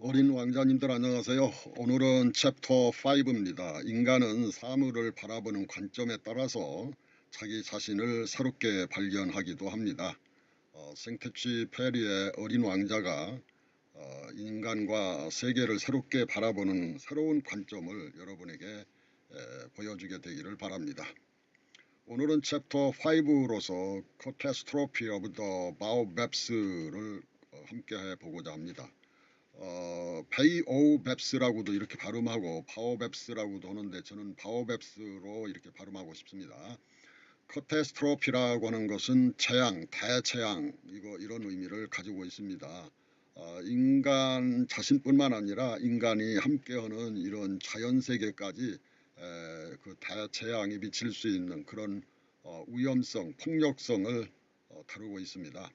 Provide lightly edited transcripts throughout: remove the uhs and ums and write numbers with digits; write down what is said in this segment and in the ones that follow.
어린 왕자님들 안녕하세요. 오늘은 챕터 5입니다. 인간은 사물을 바라보는 관점에 따라서 자기 자신을 새롭게 발견하기도 합니다. 생텍쥐 페리의 어린 왕자가 인간과 세계를 새롭게 바라보는 새로운 관점을 여러분에게 보여주게 되기를 바랍니다. 오늘은 챕터 5로서 Catastrophe of the Baobabs를 함께 해보고자 합니다. 베이오백스라고도 이렇게 발음하고 바오백스라고도 하는데 저는 바오백스로 이렇게 발음하고 싶습니다. 커테스트로피라고 하는 것은 재앙, 대재앙 이런 의미를 가지고 있습니다. 인간 자신뿐만 아니라 인간이 함께하는 이런 자연세계까지 그 대재앙이 미칠 수 있는 그런 위험성, 폭력성을 다루고 있습니다.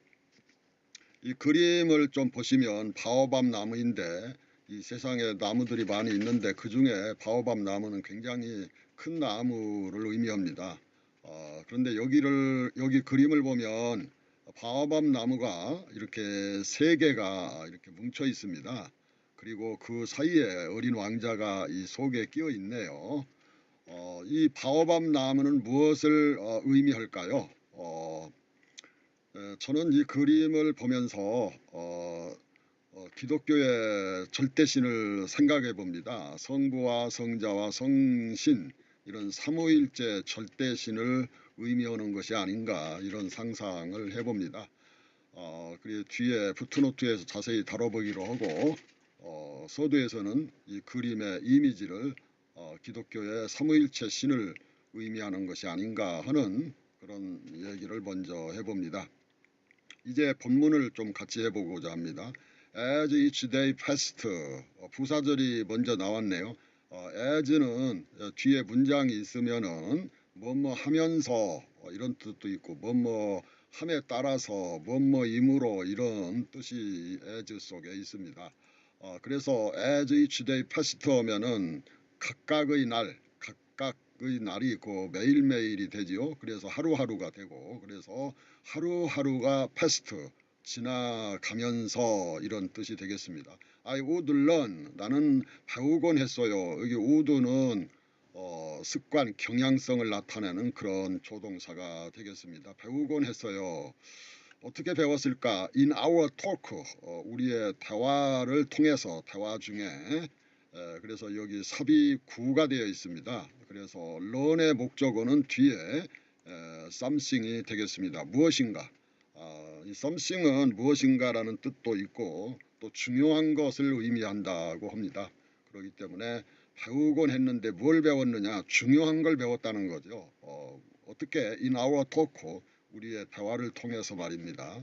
이 그림을 좀 보시면 바오밥 나무인데 이 세상에 나무들이 많이 있는데 그 중에 바오밥 나무는 굉장히 큰 나무를 의미합니다. 그런데 여기 그림을 보면 바오밥 나무가 이렇게 세 개가 이렇게 뭉쳐 있습니다. 그리고 그 사이에 어린 왕자가 이 속에 끼어 있네요. 이 바오밥 나무는 무엇을 의미할까요? 저는 이 그림을 보면서 기독교의 절대신을 생각해 봅니다. 성부와 성자와 성신 이런 삼위일체 절대신을 의미하는 것이 아닌가 이런 상상을 해봅니다. 그리고 뒤에 푸트노트에서 자세히 다뤄보기로 하고 서두에서는 이 그림의 이미지를 기독교의 삼위일체 신을 의미하는 것이 아닌가 하는 그런 얘기를 먼저 해봅니다. 이제 본문을 좀 같이 해보고자 합니다. As each day passed, 부사절이 먼저 나왔네요. as는 뒤에 문장이 있으면은 뭐뭐 하면서 이런 뜻도 있고 뭐뭐 함에 따라서 뭐뭐이므로 이런 뜻이 as 속에 있습니다. 그래서 as each day passed 하면은 각각의 날이 있고 매일매일이 되지요. 그래서 하루하루가 되고 그래서 하루하루가 past 지나가면서 이런 뜻이 되겠습니다. I would learn 나는 배우곤 했어요. 여기 would는 습관, 경향성을 나타내는 그런 조동사가 되겠습니다. 배우곤 했어요. 어떻게 배웠을까? In our talk 우리의 대화를 통해서 대화 중에 그래서 여기 삽입구가 되어 있습니다. 그래서 learn의 목적어는 뒤에 something이 되겠습니다. 무엇인가. 이 something은 무엇인가라는 뜻도 있고 또 중요한 것을 의미한다고 합니다. 그렇기 때문에 배우곤 했는데 뭘 배웠느냐? 중요한 걸 배웠다는 거죠. 어떻게 in our talk 우리의 대화를 통해서 말입니다.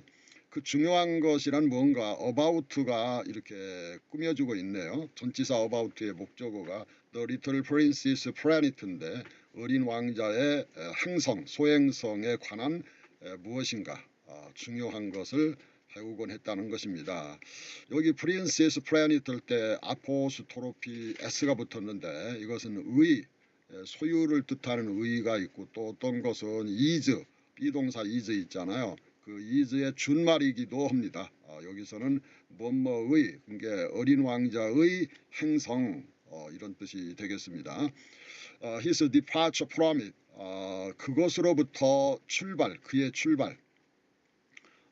그 중요한 것이란 뭔가 about가 이렇게 꾸며주고 있네요. 전치사 about의 목적어가 The Little Princess Planet인데 어린 왕자의 행성, 소행성에 관한 무엇인가 중요한 것을 배우곤 했다는 것입니다. 여기 Princess Planet 할 때 아포스토로피 s가 붙었는데 이것은 의, 소유를 뜻하는 의가 있고 또 어떤 것은 is, 비동사 is 있잖아요. 그 is의 준말이기도 합니다. 여기서는 뭐뭐의 그러니까 어린 왕자의 행성 이런 뜻이 되겠습니다. His departure from it 그것으로부터 출발 그의 출발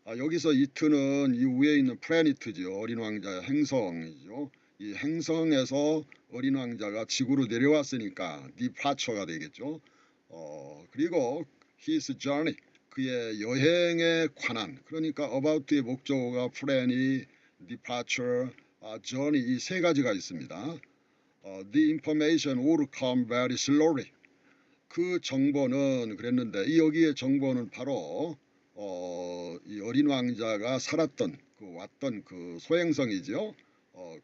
여기서 it는 이 위에 있는 planet죠. 어린 왕자의 행성이죠. 이 행성에서 어린 왕자가 지구로 내려왔으니까 departure가 되겠죠. 그리고 his journey 그의 여행에 관한 그러니까 about의 목적어가 plan이 departure, journey 이 세 가지가 있습니다. The information would come very slowly 그 정보는 그랬는데 여기에 정보는 바로 이 어린 왕자가 살았던 왔던 그 소행성이죠.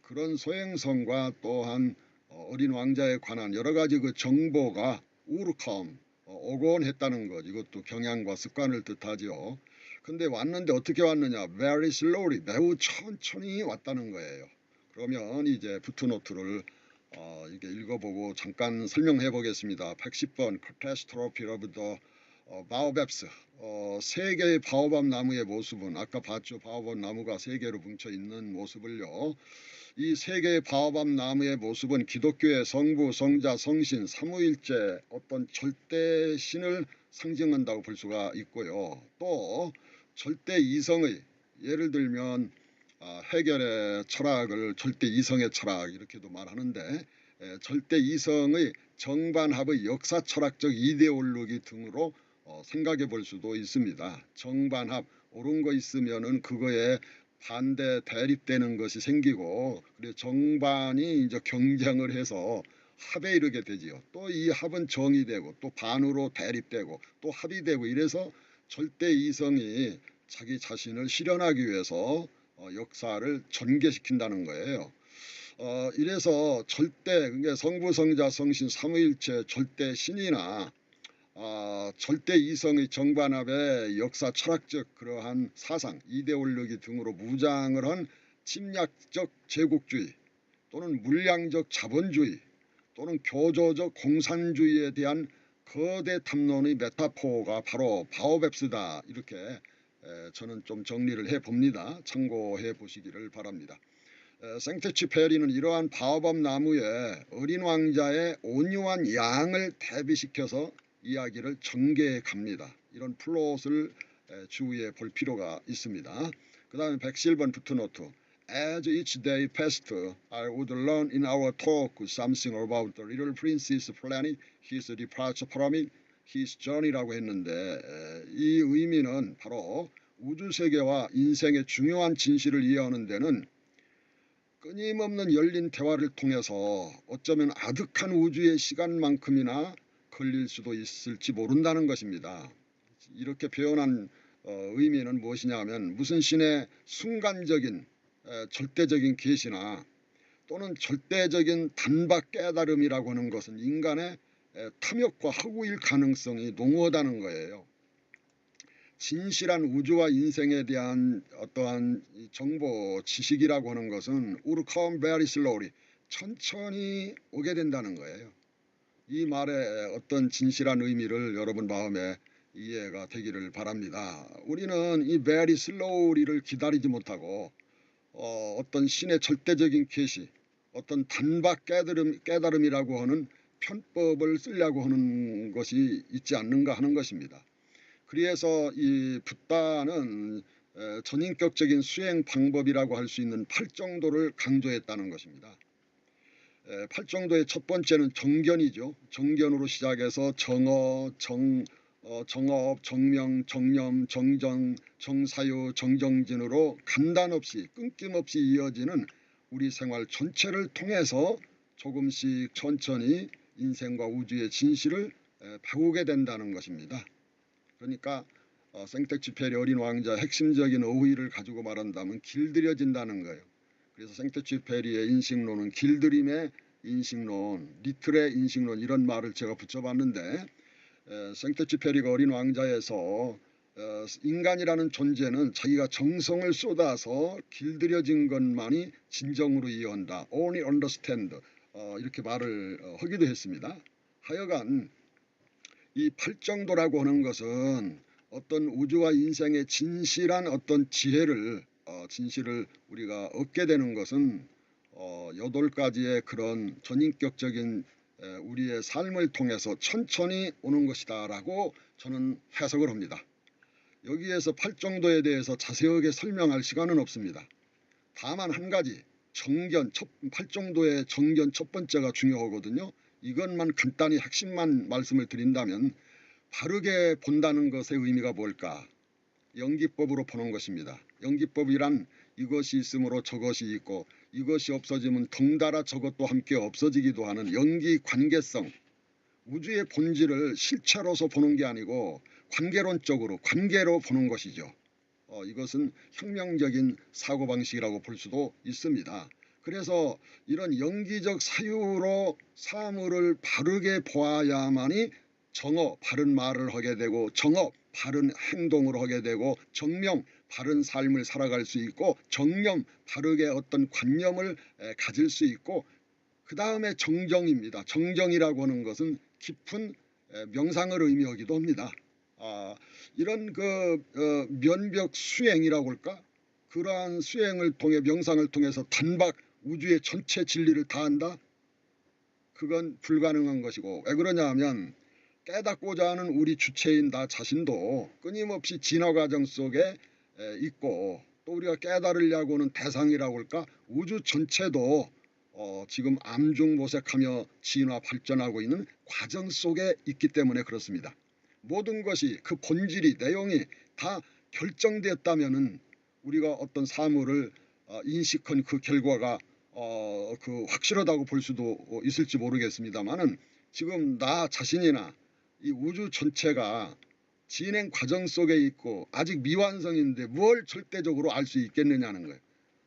그런 소행성과 또한 어린 왕자에 관한 여러 가지 그 정보가 우르캄 오곤 했다는 것 이것도 경향과 습관을 뜻하죠. 근데 왔는데 어떻게 왔느냐? Very slowly 매우 천천히 왔다는 거예요. 그러면 이제 푸트노트를 이게 읽어보고 잠깐 설명해 보겠습니다. 110번 Catastrophe of the 바오밥스 세 개의 바오밥 나무의 모습은 아까 봤죠. 바오밥 나무가 세 개로 뭉쳐 있는 모습을요. 이 세 개의 바오밥 나무의 모습은 기독교의 성부, 성자, 성신, 삼위일체 어떤 절대 신을 상징한다고 볼 수가 있고요. 또 절대 이성의, 예를 들면 해결의 철학을 절대 이성의 철학 이렇게도 말하는데, 절대 이성의 정반합의 역사 철학적 이데올로기 등으로 생각해 볼 수도 있습니다. 정반합, 옳은 거 있으면은 그거에 반대 대립되는 것이 생기고, 그리고 정반이 이제 경쟁을 해서 합에 이르게 되지요. 또 이 합은 정이 되고 또 반으로 대립되고 또 합이 되고, 이래서 절대 이성이 자기 자신을 실현하기 위해서 역사를 전개시킨다는 거예요. 이래서 절대, 그러니까 성부, 성자, 성신, 삼위일체 절대 신이나 절대 이성의 정반합의 역사 철학적 그러한 사상, 이데올로기 등으로 무장을 한 침략적 제국주의 또는 물량적 자본주의 또는 교조적 공산주의에 대한 거대 탐론의 메타포가 바로 바오벵스다, 이렇게 저는 좀 정리를 해봅니다. 참고해 보시기를 바랍니다. 생테쥐페리는 이러한 바오밥 나무에 어린 왕자의 온유한 양을 대비시켜서 이야기를 전개해 갑니다. 이런 플롯을 주의해 볼 필요가 있습니다. 그 다음에 107번 푸트노트. As each day passed, I would learn in our talk something about the little prince's planet, his departure from it, his journey라고 했는데, 이 의미는 바로 우주세계와 인생의 중요한 진실을 이해하는 데는 끊임없는 열린 대화를 통해서 어쩌면 아득한 우주의 시간만큼이나 걸릴 수도 있을지 모른다는 것입니다. 이렇게 표현한 의미는 무엇이냐 하면, 무슨 신의 순간적인 절대적인 계시나 또는 절대적인 단박 깨달음이라고 하는 것은 인간의 탐욕과 허구일 가능성이 농후하다는 거예요. 진실한 우주와 인생에 대한 어떠한 정보, 지식이라고 하는 것은 will come very slowly, 천천히 오게 된다는 거예요. 이 말의 어떤 진실한 의미를 여러분 마음에 이해가 되기를 바랍니다. 우리는 이 very slowly를 기다리지 못하고 어떤 신의 절대적인 계시, 어떤 단박 깨달음이라고 하는 편법을 쓰려고 하는 것이 있지 않는가 하는 것입니다. 그래서 이 붓다는 전인격적인 수행 방법이라고 할 수 있는 8정도를 강조했다는 것입니다. 8정도의 첫 번째는 정견이죠. 정견으로 시작해서 정어, 정업, 정명, 정념, 정정, 정사유, 정정진으로 간단없이 끊김없이 이어지는 우리 생활 전체를 통해서 조금씩 천천히 인생과 우주의 진실을 배우게 된다는 것입니다. 그러니까 생텍쥐페리 어린 왕자의 핵심적인 어휘를 가지고 말한다면 길들여진다는 거예요. 그래서 생텍쥐페리의 인식론은 길들임의 인식론, 리틀의 인식론, 이런 말을 제가 붙여봤는데, 생텍쥐페리가 어린 왕자에서 인간이라는 존재는 자기가 정성을 쏟아서 길들여진 것만이 진정으로 이해한다, only understand, 이렇게 말을 하기도 했습니다. 하여간 이 8정도라고 하는 것은 어떤 우주와 인생의 진실한 어떤 진실을 우리가 얻게 되는 것은 8가지의 그런 전인격적인 우리의 삶을 통해서 천천히 오는 것이다 라고 저는 해석을 합니다. 여기에서 8정도에 대해서 자세하게 설명할 시간은 없습니다. 다만 한 가지, 정견, 8정도의 정견 첫 번째가 중요하거든요. 이것만 간단히 핵심만 말씀을 드린다면, 바르게 본다는 것의 의미가 뭘까? 연기법으로 보는 것입니다. 연기법이란 이것이 있으므로 저것이 있고 이것이 없어지면 덩달아 저것도 함께 없어지기도 하는 연기 관계성, 우주의 본질을 실체로서 보는 게 아니고 관계론적으로, 관계로 보는 것이죠. 이것은 혁명적인 사고방식이라고 볼 수도 있습니다. 그래서 이런 연기적 사유로 사물을 바르게 보아야만이 정어, 바른 말을 하게 되고, 정업, 바른 행동을 하게 되고, 정명, 바른 삶을 살아갈 수 있고, 정념, 바르게 어떤 관념을 가질 수 있고, 그 다음에 정정입니다. 정정이라고 하는 것은 깊은 명상을 의미하기도 합니다. 이런 면벽 수행이라고 할까? 그러한 수행을 통해, 명상을 통해서 단박 우주의 전체 진리를 다 안다? 그건 불가능한 것이고, 왜 그러냐 하면 깨닫고자 하는 우리 주체인 나 자신도 끊임없이 진화 과정 속에 있고, 또 우리가 깨달으려고 하는 대상이라고 할까, 우주 전체도 지금 암중모색하며 진화 발전하고 있는 과정 속에 있기 때문에 그렇습니다. 모든 것이 그 본질이 내용이 다 결정되었다면은 우리가 어떤 사물을 인식한 그 결과가 그 확실하다고 볼 수도 있을지 모르겠습니다만은, 지금 나 자신이나 이 우주 전체가 진행 과정 속에 있고 아직 미완성인데 뭘 절대적으로 알 수 있겠느냐는 거예요.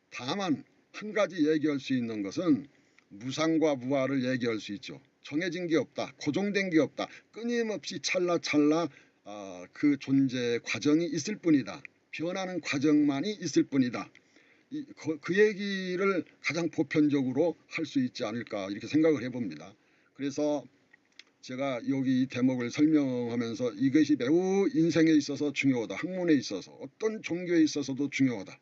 다만 한 가지 얘기할 수 있는 것은 무상과 무아를 얘기할 수 있죠. 정해진 게 없다, 고정된 게 없다, 끊임없이 찰나찰나 그 존재의 과정이 있을 뿐이다, 변하는 과정만이 있을 뿐이다. 그 얘기를 가장 보편적으로 할 수 있지 않을까 이렇게 생각을 해봅니다. 그래서 제가 여기 이 대목을 설명하면서 이것이 매우 인생에 있어서 중요하다, 학문에 있어서 어떤 종교에 있어서도 중요하다.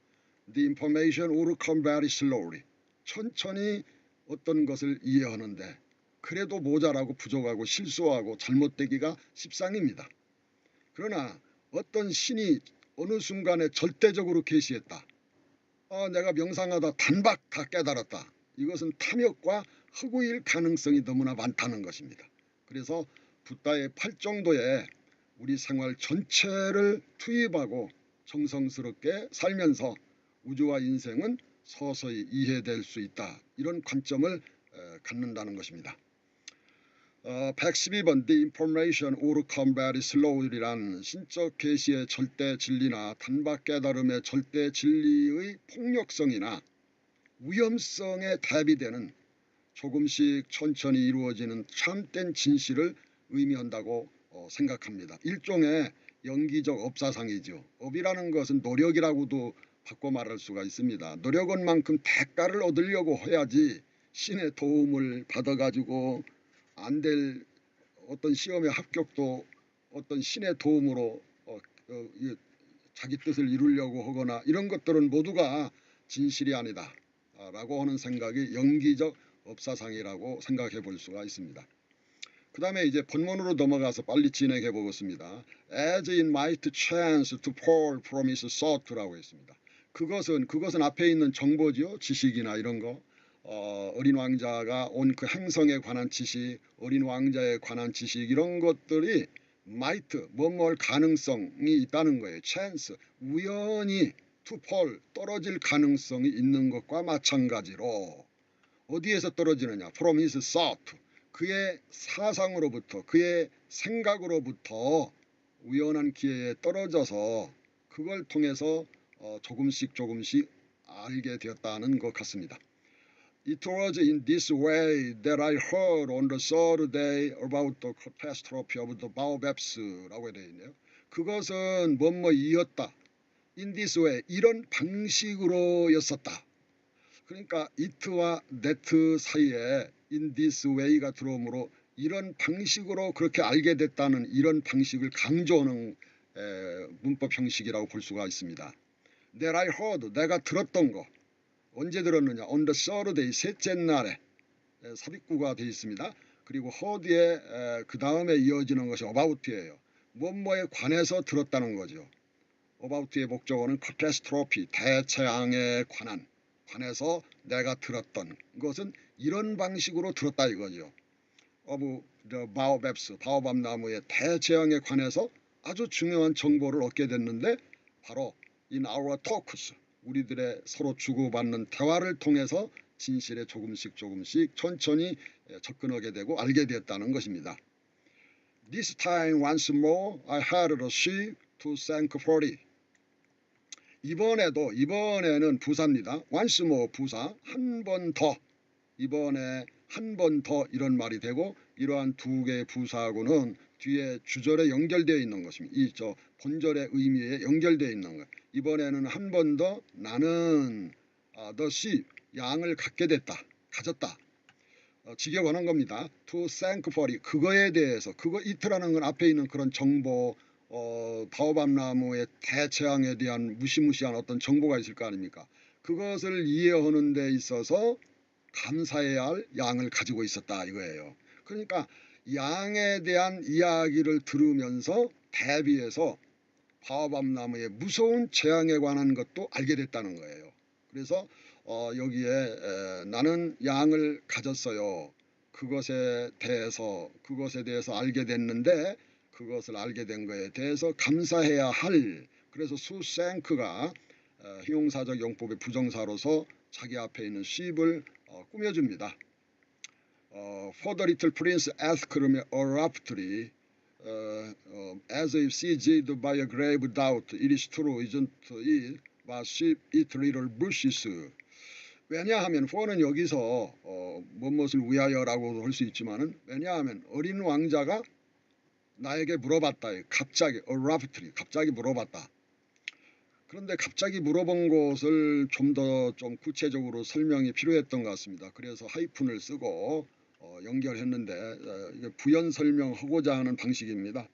The information will come very slowly. 천천히 어떤 것을 이해하는데 그래도 모자라고 부족하고 실수하고 잘못되기가 십상입니다. 그러나 어떤 신이 어느 순간에 절대적으로 계시했다, 내가 명상하다 단박 다 깨달았다, 이것은 탐욕과 허구일 가능성이 너무나 많다는 것입니다. 그래서 붓다의 8정도에 우리 생활 전체를 투입하고 정성스럽게 살면서 우주와 인생은 서서히 이해될 수 있다, 이런 관점을 갖는다는 것입니다. 112번 The information will come very slowly란 신적 계시의 절대 진리나 단박 깨달음의 절대 진리의 폭력성이나 위험성에 대비되는 조금씩 천천히 이루어지는 참된 진실을 의미한다고 생각합니다. 일종의 영기적 업사상이죠. 업이라는 것은 노력이라고도 바꿔 말할 수가 있습니다. 노력한 만큼 대가를 얻으려고 해야지 신의 도움을 받아가지고 안 될 어떤 시험의 합격도 어떤 신의 도움으로 자기 뜻을 이루려고 하거나 이런 것들은 모두가 진실이 아니다 라고 하는 생각이 영기적 업사상이라고 생각해 볼 수가 있습니다. 그 다음에 이제 본문으로 넘어가서 빨리 진행해 보겠습니다. As it might chance to fall from his thought라고 했습니다. 그것은 앞에 있는 정보죠. 지식이나 이런 거. 어린 왕자가 온 그 행성에 관한 지식, 어린 왕자에 관한 지식, 이런 것들이 might, 뭐뭐할 가능성이 있다는 거예요. chance, 우연히 to fall, 떨어질 가능성이 있는 것과 마찬가지로 어디에서 떨어지느냐? from his thought, 그의 사상으로부터, 그의 생각으로부터 우연한 기회에 떨어져서 그걸 통해서 조금씩 알게 되었다는 것 같습니다. It was in this way that I heard on the third day about the catastrophe of the baobabs라고 되어 있네요. 그것은 뭐뭐이었다. In this way, 이런 방식으로였었다. 그러니까 it와 that 사이에 in this way가 들어오므로 이런 방식으로 그렇게 알게 됐다는 이런 방식을 강조하는 문법 형식이라고 볼 수가 있습니다. That I heard, 내가 들었던 거. 언제 들었느냐? On the third day, 셋째 날에 삽입구가 되어 있습니다. 그리고 heard에 그 다음에 이어지는 것이 about이에요. 뭐뭐에 관해서 들었다는 거죠. about의 목적어는 catastrophe, 대재앙에 관해서 내가 들었던 것은 이런 방식으로 들었다 이거죠. of the baobabs, 바오밥 나무의 대재앙에 관해서 아주 중요한 정보를 얻게 됐는데 바로 in our talks, 우리들의 서로 주고받는 대화를 통해서 진실에 조금씩 천천히 접근하게 되고 알게 되었다는 것입니다. This time once more I had the sea to thank for it. 이번에는 부사입니다. once more 부사, 한 번 더, 이번에 한 번 더 이런 말이 되고, 이러한 두 개의 부사하고는 뒤에 주절에 연결되어 있는 것입니다. 이 본절의 의미에 연결되어 있는 것. 이번에는 한 번 더 나는 the sea, 양을 가졌다. 직역하는 겁니다. to thank for it, 그거에 대해서, it라는 건 앞에 있는 그런 정보, 바오밥 나무의 대재앙에 대한 무시무시한 어떤 정보가 있을 거 아닙니까? 그것을 이해하는 데 있어서 감사해야 할 양을 가지고 있었다 이거예요. 그러니까 양에 대한 이야기를 들으면서 대비해서 바오밥나무의 무서운 재앙에 관한 것도 알게 됐다는 거예요. 그래서 여기에 나는 양을 가졌어요. 그것에 대해서 알게 됐는데 그것을 알게 된 것에 대해서 감사해야 할, 그래서 수생크가 형용사적 용법의 부정사로서 자기 앞에 있는 sheep을 꾸며줍니다. For the little prince asked him abruptly, as if seized by a grave doubt, it is true, isn't it? But sheep eat little bushes. 왜냐하면 for는 여기서 무엇을 위하여라고 할 수 있지만은, 왜냐하면 어린 왕자가 나에게 물어봤다. 갑자기 abruptly 갑자기 물어봤다. 그런데 갑자기 물어본 것을 좀 더 구체적으로 설명이 필요했던 것 같습니다. 그래서 하이픈을 쓰고 연결했는데 이게 부연 설명하고자 하는 방식입니다.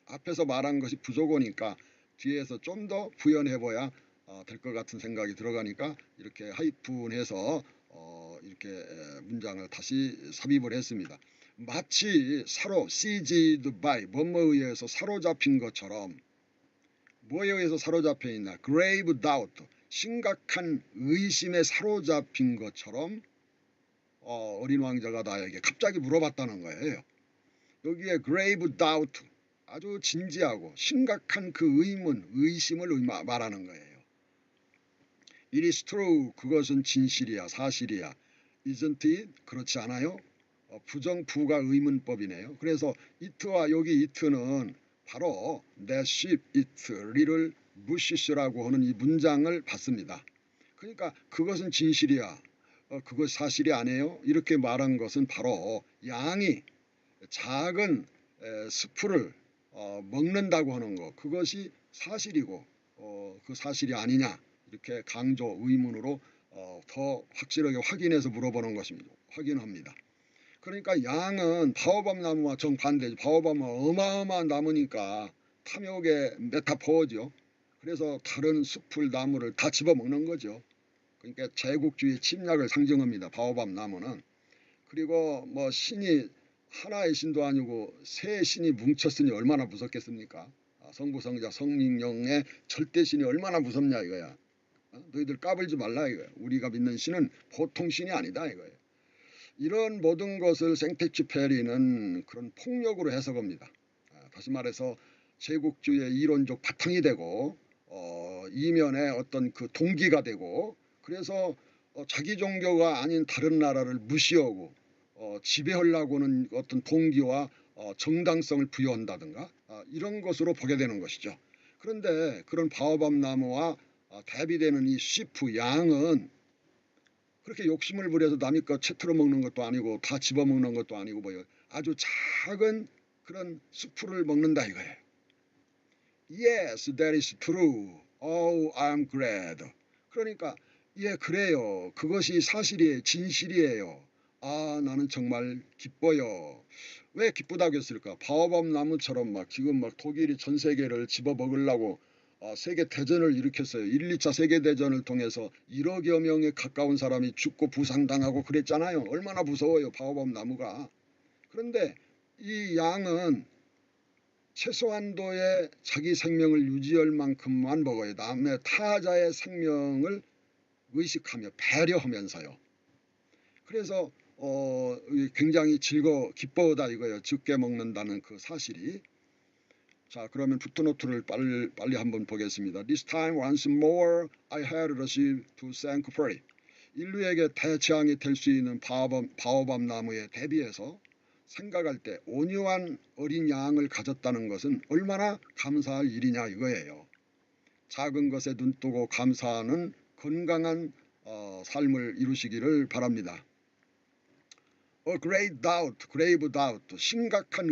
앞에서 말한 것이 부족하니까 뒤에서 좀 더 부연해봐야 될 것 같은 생각이 들어가니까 이렇게 하이픈해서 이렇게 문장을 다시 삽입을 했습니다. 마치 seized by, 뭐뭐에 의해서 사로잡힌 것처럼. 뭐에 의해서 사로잡혀 있나? grave doubt, 심각한 의심에 사로잡힌 것처럼 어린 왕자가 나에게 갑자기 물어봤다는 거예요. 여기에 grave doubt, 아주 진지하고 심각한 그 의심을 말하는 거예요. It is true, 그것은 진실이야, 사실이야. Isn't it? 그렇지 않아요? 부정부가 의문법이네요. 그래서 it와 여기 it는 바로 that sheep eat little bushes라고 하는 이 문장을 받습니다. 그러니까 그것은 진실이야, 그것 사실이 아니에요, 이렇게 말한 것은 바로 양이 작은 스프를 먹는다고 하는 것, 그것이 사실이고 그 사실이 아니냐, 이렇게 강조 의문으로 더 확실하게 확인해서 물어보는 것입니다. 확인합니다. 그러니까 양은 바오밥 나무와 정반대죠. 바오밥은 어마어마한 나무니까 탐욕의 메타포죠. 그래서 다른 숲을 나무를 다 집어먹는 거죠. 그러니까 제국주의 침략을 상징합니다. 바오밥 나무는. 그리고 뭐 신이 하나의 신도 아니고 세 신이 뭉쳤으니 얼마나 무섭겠습니까? 성부 성자 성령의 절대신이 얼마나 무섭냐 이거야. 너희들 까불지 말라 이거야. 우리가 믿는 신은 보통 신이 아니다 이거예요. 이런 모든 것을 생텍쥐페리는 그런 폭력으로 해석합니다. 다시 말해서 제국주의의 이론적 바탕이 되고 이면에 어떤 그 동기가 되고, 그래서 자기 종교가 아닌 다른 나라를 무시하고 지배하려고 하는 어떤 동기와 정당성을 부여한다든가 이런 것으로 보게 되는 것이죠. 그런데 그런 바오밥 나무와 대비되는 이 시프 양은 그렇게 욕심을 부려서 남의 것 채틀어 먹는 것도 아니고 다 집어먹는 것도 아니고 뭐요, 아주 작은 그런 수프를 먹는다 이거예요. Yes, that is true. Oh, I'm glad. 그러니까 예, 그래요. 그것이 사실이에요. 진실이에요. 아, 나는 정말 기뻐요. 왜 기쁘다고 했을까? 바오밥 나무처럼 막 지금 막 독일이 전 세계를 집어먹으려고 세계대전을 일으켰어요. 1, 2차 세계대전을 통해서 1억여 명에 가까운 사람이 죽고 부상당하고 그랬잖아요. 얼마나 무서워요, 바오밥 나무가. 그런데 이 양은 최소한도의 자기 생명을 유지할 만큼만 먹어요. 남의 타자의 생명을 의식하며 배려하면서요. 그래서 굉장히 기뻐하다 이거예요. 적게 먹는다는 그 사실이. 자, 그러면 푸트노트를 빨리 한번 보겠습니다. This time once more I had received to thank pray. 인류에게 대재앙이 될 수 있는 바오밥 나무에 대비해서 생각할 때 온유한 어린 양을 가졌다는 것은 얼마나 감사할 일이냐 이거예요. 작은 것에 눈뜨고 감사하는 건강한 삶을 이루시기를 바랍니다. A grave doubt, 심각한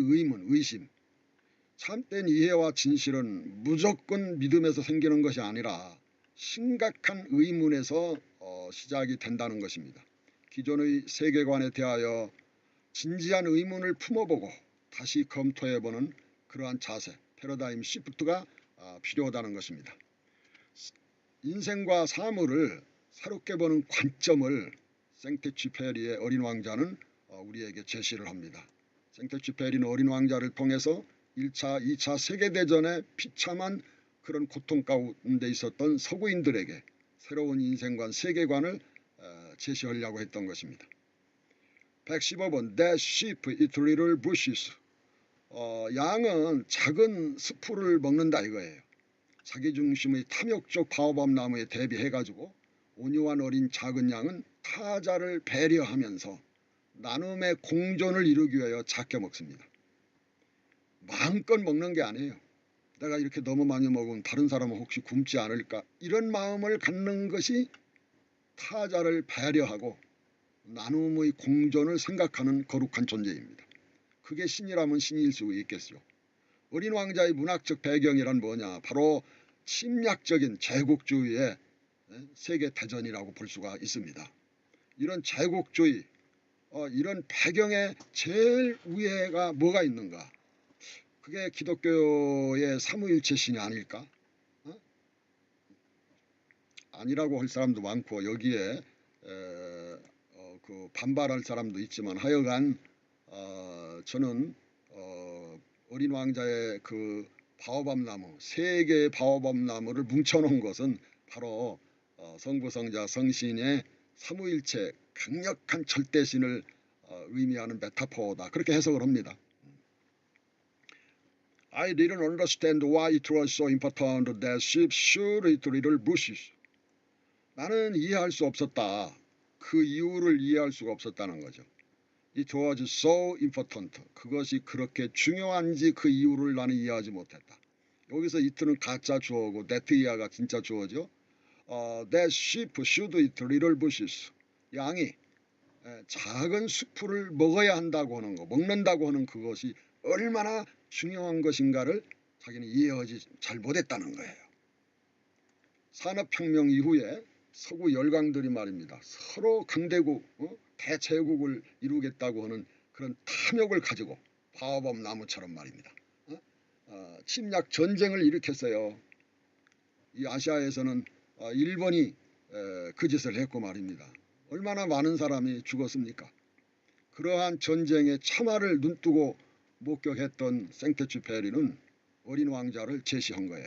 의심. 참된 이해와 진실은 무조건 믿음에서 생기는 것이 아니라 심각한 의문에서 시작이 된다는 것입니다. 기존의 세계관에 대하여 진지한 의문을 품어보고 다시 검토해보는 그러한 자세, 패러다임 시프트가 필요하다는 것입니다. 인생과 사물을 새롭게 보는 관점을 생텍쥐페리의 어린 왕자는 우리에게 제시를 합니다. 생텍쥐페리는 어린 왕자를 통해서 1차, 2차 세계대전에 비참한 그런 고통 가운데 있었던 서구인들에게 새로운 인생관, 세계관을 제시하려고 했던 것입니다. 115번 That sheep eat little bushes. 양은 작은 스프를 먹는다 이거예요. 자기중심의 탐욕적 바오밥 나무에 대비해가지고 온유한 어린 작은 양은 타자를 배려하면서 나눔의 공존을 이루기 위하여 작게 먹습니다. 마음껏 먹는 게 아니에요. 내가 이렇게 너무 많이 먹으면 다른 사람은 혹시 굶지 않을까, 이런 마음을 갖는 것이 타자를 배려하고 나눔의 공존을 생각하는 거룩한 존재입니다. 그게 신이라면 신일 수 있겠죠. 어린 왕자의 문학적 배경이란 뭐냐, 바로 침략적인 제국주의의 세계대전이라고 볼 수가 있습니다. 이런 제국주의, 이런 배경에 제일 위에가 뭐가 있는가? 그게 기독교의 삼위일체 신이 아닐까? 아니라고 할 사람도 많고 여기에 그 반발할 사람도 있지만 하여간 저는 어린 왕자의 그 바오밥 나무, 세 개의 바오밥 나무를 뭉쳐놓은 것은 바로 성부, 성자, 성신의 삼위일체 강력한 절대신을 의미하는 메타포다, 그렇게 해석을 합니다. I didn't understand why it was so important that sheep should eat little bushes. 나는 이해할 수 없었다. 그 이유를 이해할 수가 없었다는 거죠. It was so important. 그것이 그렇게 중요한지 그 이유를 나는 이해하지 못했다. 여기서 it는 가짜 주어고 that가 진짜 주어죠. That sheep should eat little bushes. 양이 작은 숲을 먹어야 한다고 하는 거, 먹는다고 하는 그것이 얼마나 중요한 것인가를 자기는 이해하지 잘 못했다는 거예요. 산업혁명 이후에 서구 열강들이 말입니다. 서로 강대국, 대제국을 이루겠다고 하는 그런 탐욕을 가지고 바오밥 나무처럼 말입니다. 침략 전쟁을 일으켰어요. 이 아시아에서는 일본이 그 짓을 했고 말입니다. 얼마나 많은 사람이 죽었습니까? 그러한 전쟁의 참화를 눈뜨고 목격했던 생텍쥐페리는 어린 왕자를 제시한 거예요.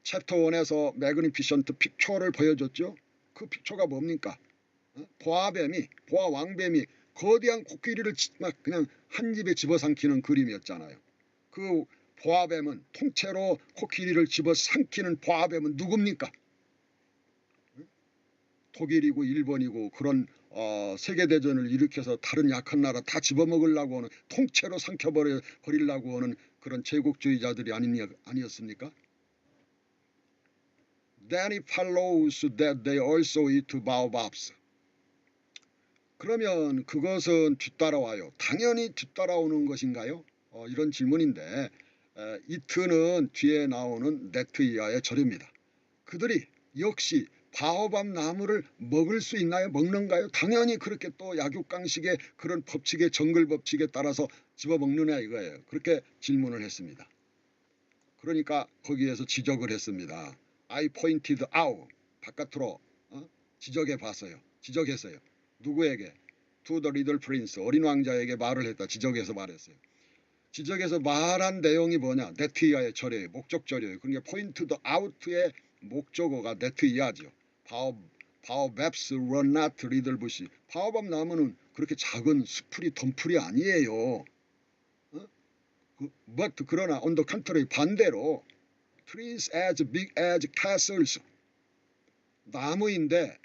챕터 1에서 매그니피션트 픽처를 보여줬죠. 그 픽처가 뭡니까? 보아 왕뱀이 거대한 코끼리를 막 그냥 한 입에 집어삼키는 그림이었잖아요. 그 보아뱀은, 통째로 코끼리를 집어삼키는 보아뱀은 누굽니까? 독일이고 일본이고 그런 세계대전을 일으켜서 다른 약한 나라 다 집어먹으려고 하는, 통째로 삼켜버리려고 하는 그런 제국주의자들이 아니었습니까? Then it follows that they also eat baobabs. 그러면 그것은 뒤따라와요. 당연히 뒤따라오는 것인가요? 이런 질문인데 이트는 뒤에 나오는 네트이아의 절입니다. 그들이 역시 바오밥 나무를 먹을 수 있나요? 먹는가요? 당연히 그렇게 또 약육강식의 그런 법칙의 정글 법칙에 따라서 집어먹느냐 이거예요. 그렇게 질문을 했습니다. 그러니까 거기에서 지적을 했습니다. I pointed out, 바깥으로 지적해 봤어요. 지적했어요. 누구에게? To the little prince, 어린 왕자에게 말을 했다. 지적해서 말했어요. 지적해서 말한 내용이 뭐냐? 네트이아의 절이에요. 목적절이에요. 그러니까 pointed out의 목적어가 네트이아죠. 바오밥스 were not little bush. 바오밥 나무는 그렇게 작은 수풀이 덤풀이 아니에요. But 그러나 on the contrary, 반대로 trees as big as castles. 나무인데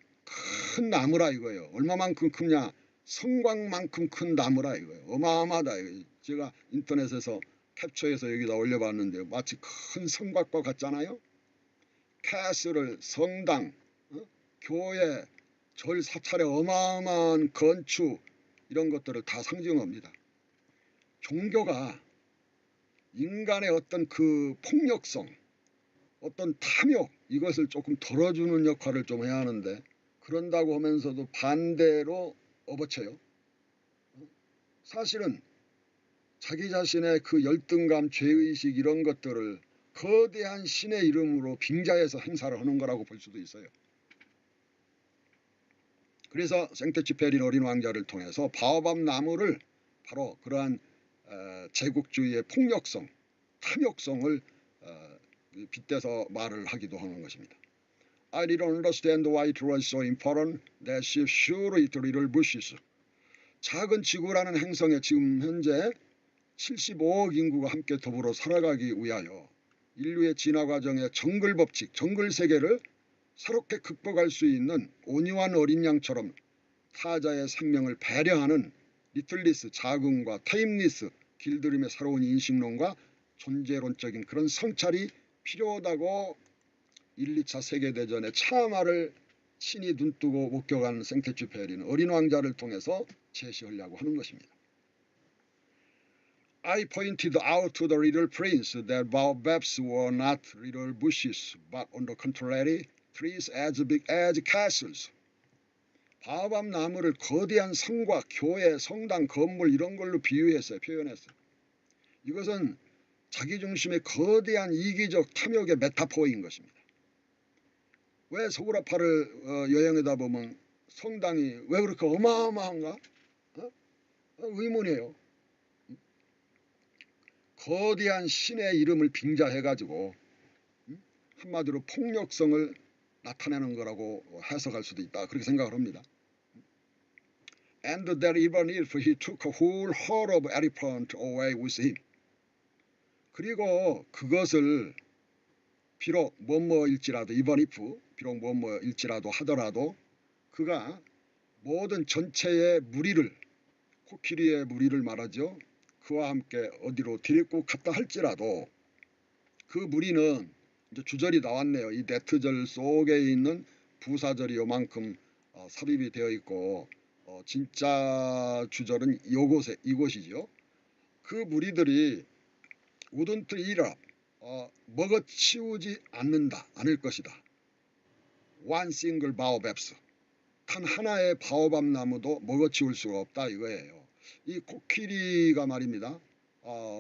큰 나무라 이거예요. 얼마만큼 크냐? 성곽만큼 큰 나무라 이거예요. 어마어마하다 이거예요. 제가 인터넷에서 캡처해서 여기다 올려봤는데 마치 큰 성곽과 같잖아요. 캐슬을, 성당, 교회, 절 사찰의 어마어마한 건축, 이런 것들을 다 상징합니다. 종교가 인간의 어떤 그 폭력성, 어떤 탐욕, 이것을 조금 덜어주는 역할을 좀 해야 하는데, 그런다고 하면서도 반대로 업어쳐요. 사실은 자기 자신의 그 열등감, 죄의식 이런 것들을 거대한 신의 이름으로 빙자해서 행사를 하는 거라고 볼 수도 있어요. 그래서 생터쥐페리는 어린 왕자를 통해서 바오밥 나무를 바로 그러한 제국주의의 폭력성, 탐욕성을 빗대서 말을 하기도 하는 것입니다. I didn't understand why it was so important that she should eat little bushes. 작은 지구라는 행성에 지금 현재 75억 인구가 함께 더불어 살아가기 위하여 인류의 진화 과정의 정글 법칙, 정글 세계를 새롭게 극복할 수 있는 온유한 어린 양처럼 타자의 생명을 배려하는 리틀리스, 자긍과 테임리스, 길들임의 새로운 인식론과 존재론적인 그런 성찰이 필요하다고 1, 2차 세계대전의 참화를 친히 눈뜨고 목격한 생터쥐페리는 어린 왕자를 통해서 제시하려고 하는 것입니다. I pointed out to the little prince that baobabs were not little bushes, but on the contrary, trees as big as castles. 바오밥 나무를 거대한 성과, 교회, 성당, 건물 이런 걸로 비유했어요. 표현했어요. 이것은 자기중심의 거대한 이기적 탐욕의 메타포인 것입니다. 왜 서울 아파를 여행하다 보면 성당이 왜 그렇게 어마어마한가? 의문이에요. 거대한 신의 이름을 빙자해가지고 한마디로 폭력성을 나타내는 거라고 해석할 수도 있다. 그렇게 생각을 합니다. And that even if he took a whole herd of elephants away with him. 그리고 그것을 비록 뭐뭐일지라도 even if 비록 뭐뭐일지라도 하더라도 그가 모든 전체의 무리를 코끼리의 무리를 말하죠. 그와 함께 어디로 데리고 갔다 할지라도 그 무리는 이제 주절이 나왔네요. 이 네트절 속에 있는 부사절이 요만큼 삽입이 되어 있고 진짜 주절은 이곳이죠. 그 무리들이 wouldn't eat up, 먹어치우지 않을 것이다. One single baobabs, 단 하나의 바오밥 나무도 먹어치울 수가 없다 이거예요. 이 코끼리가 말입니다.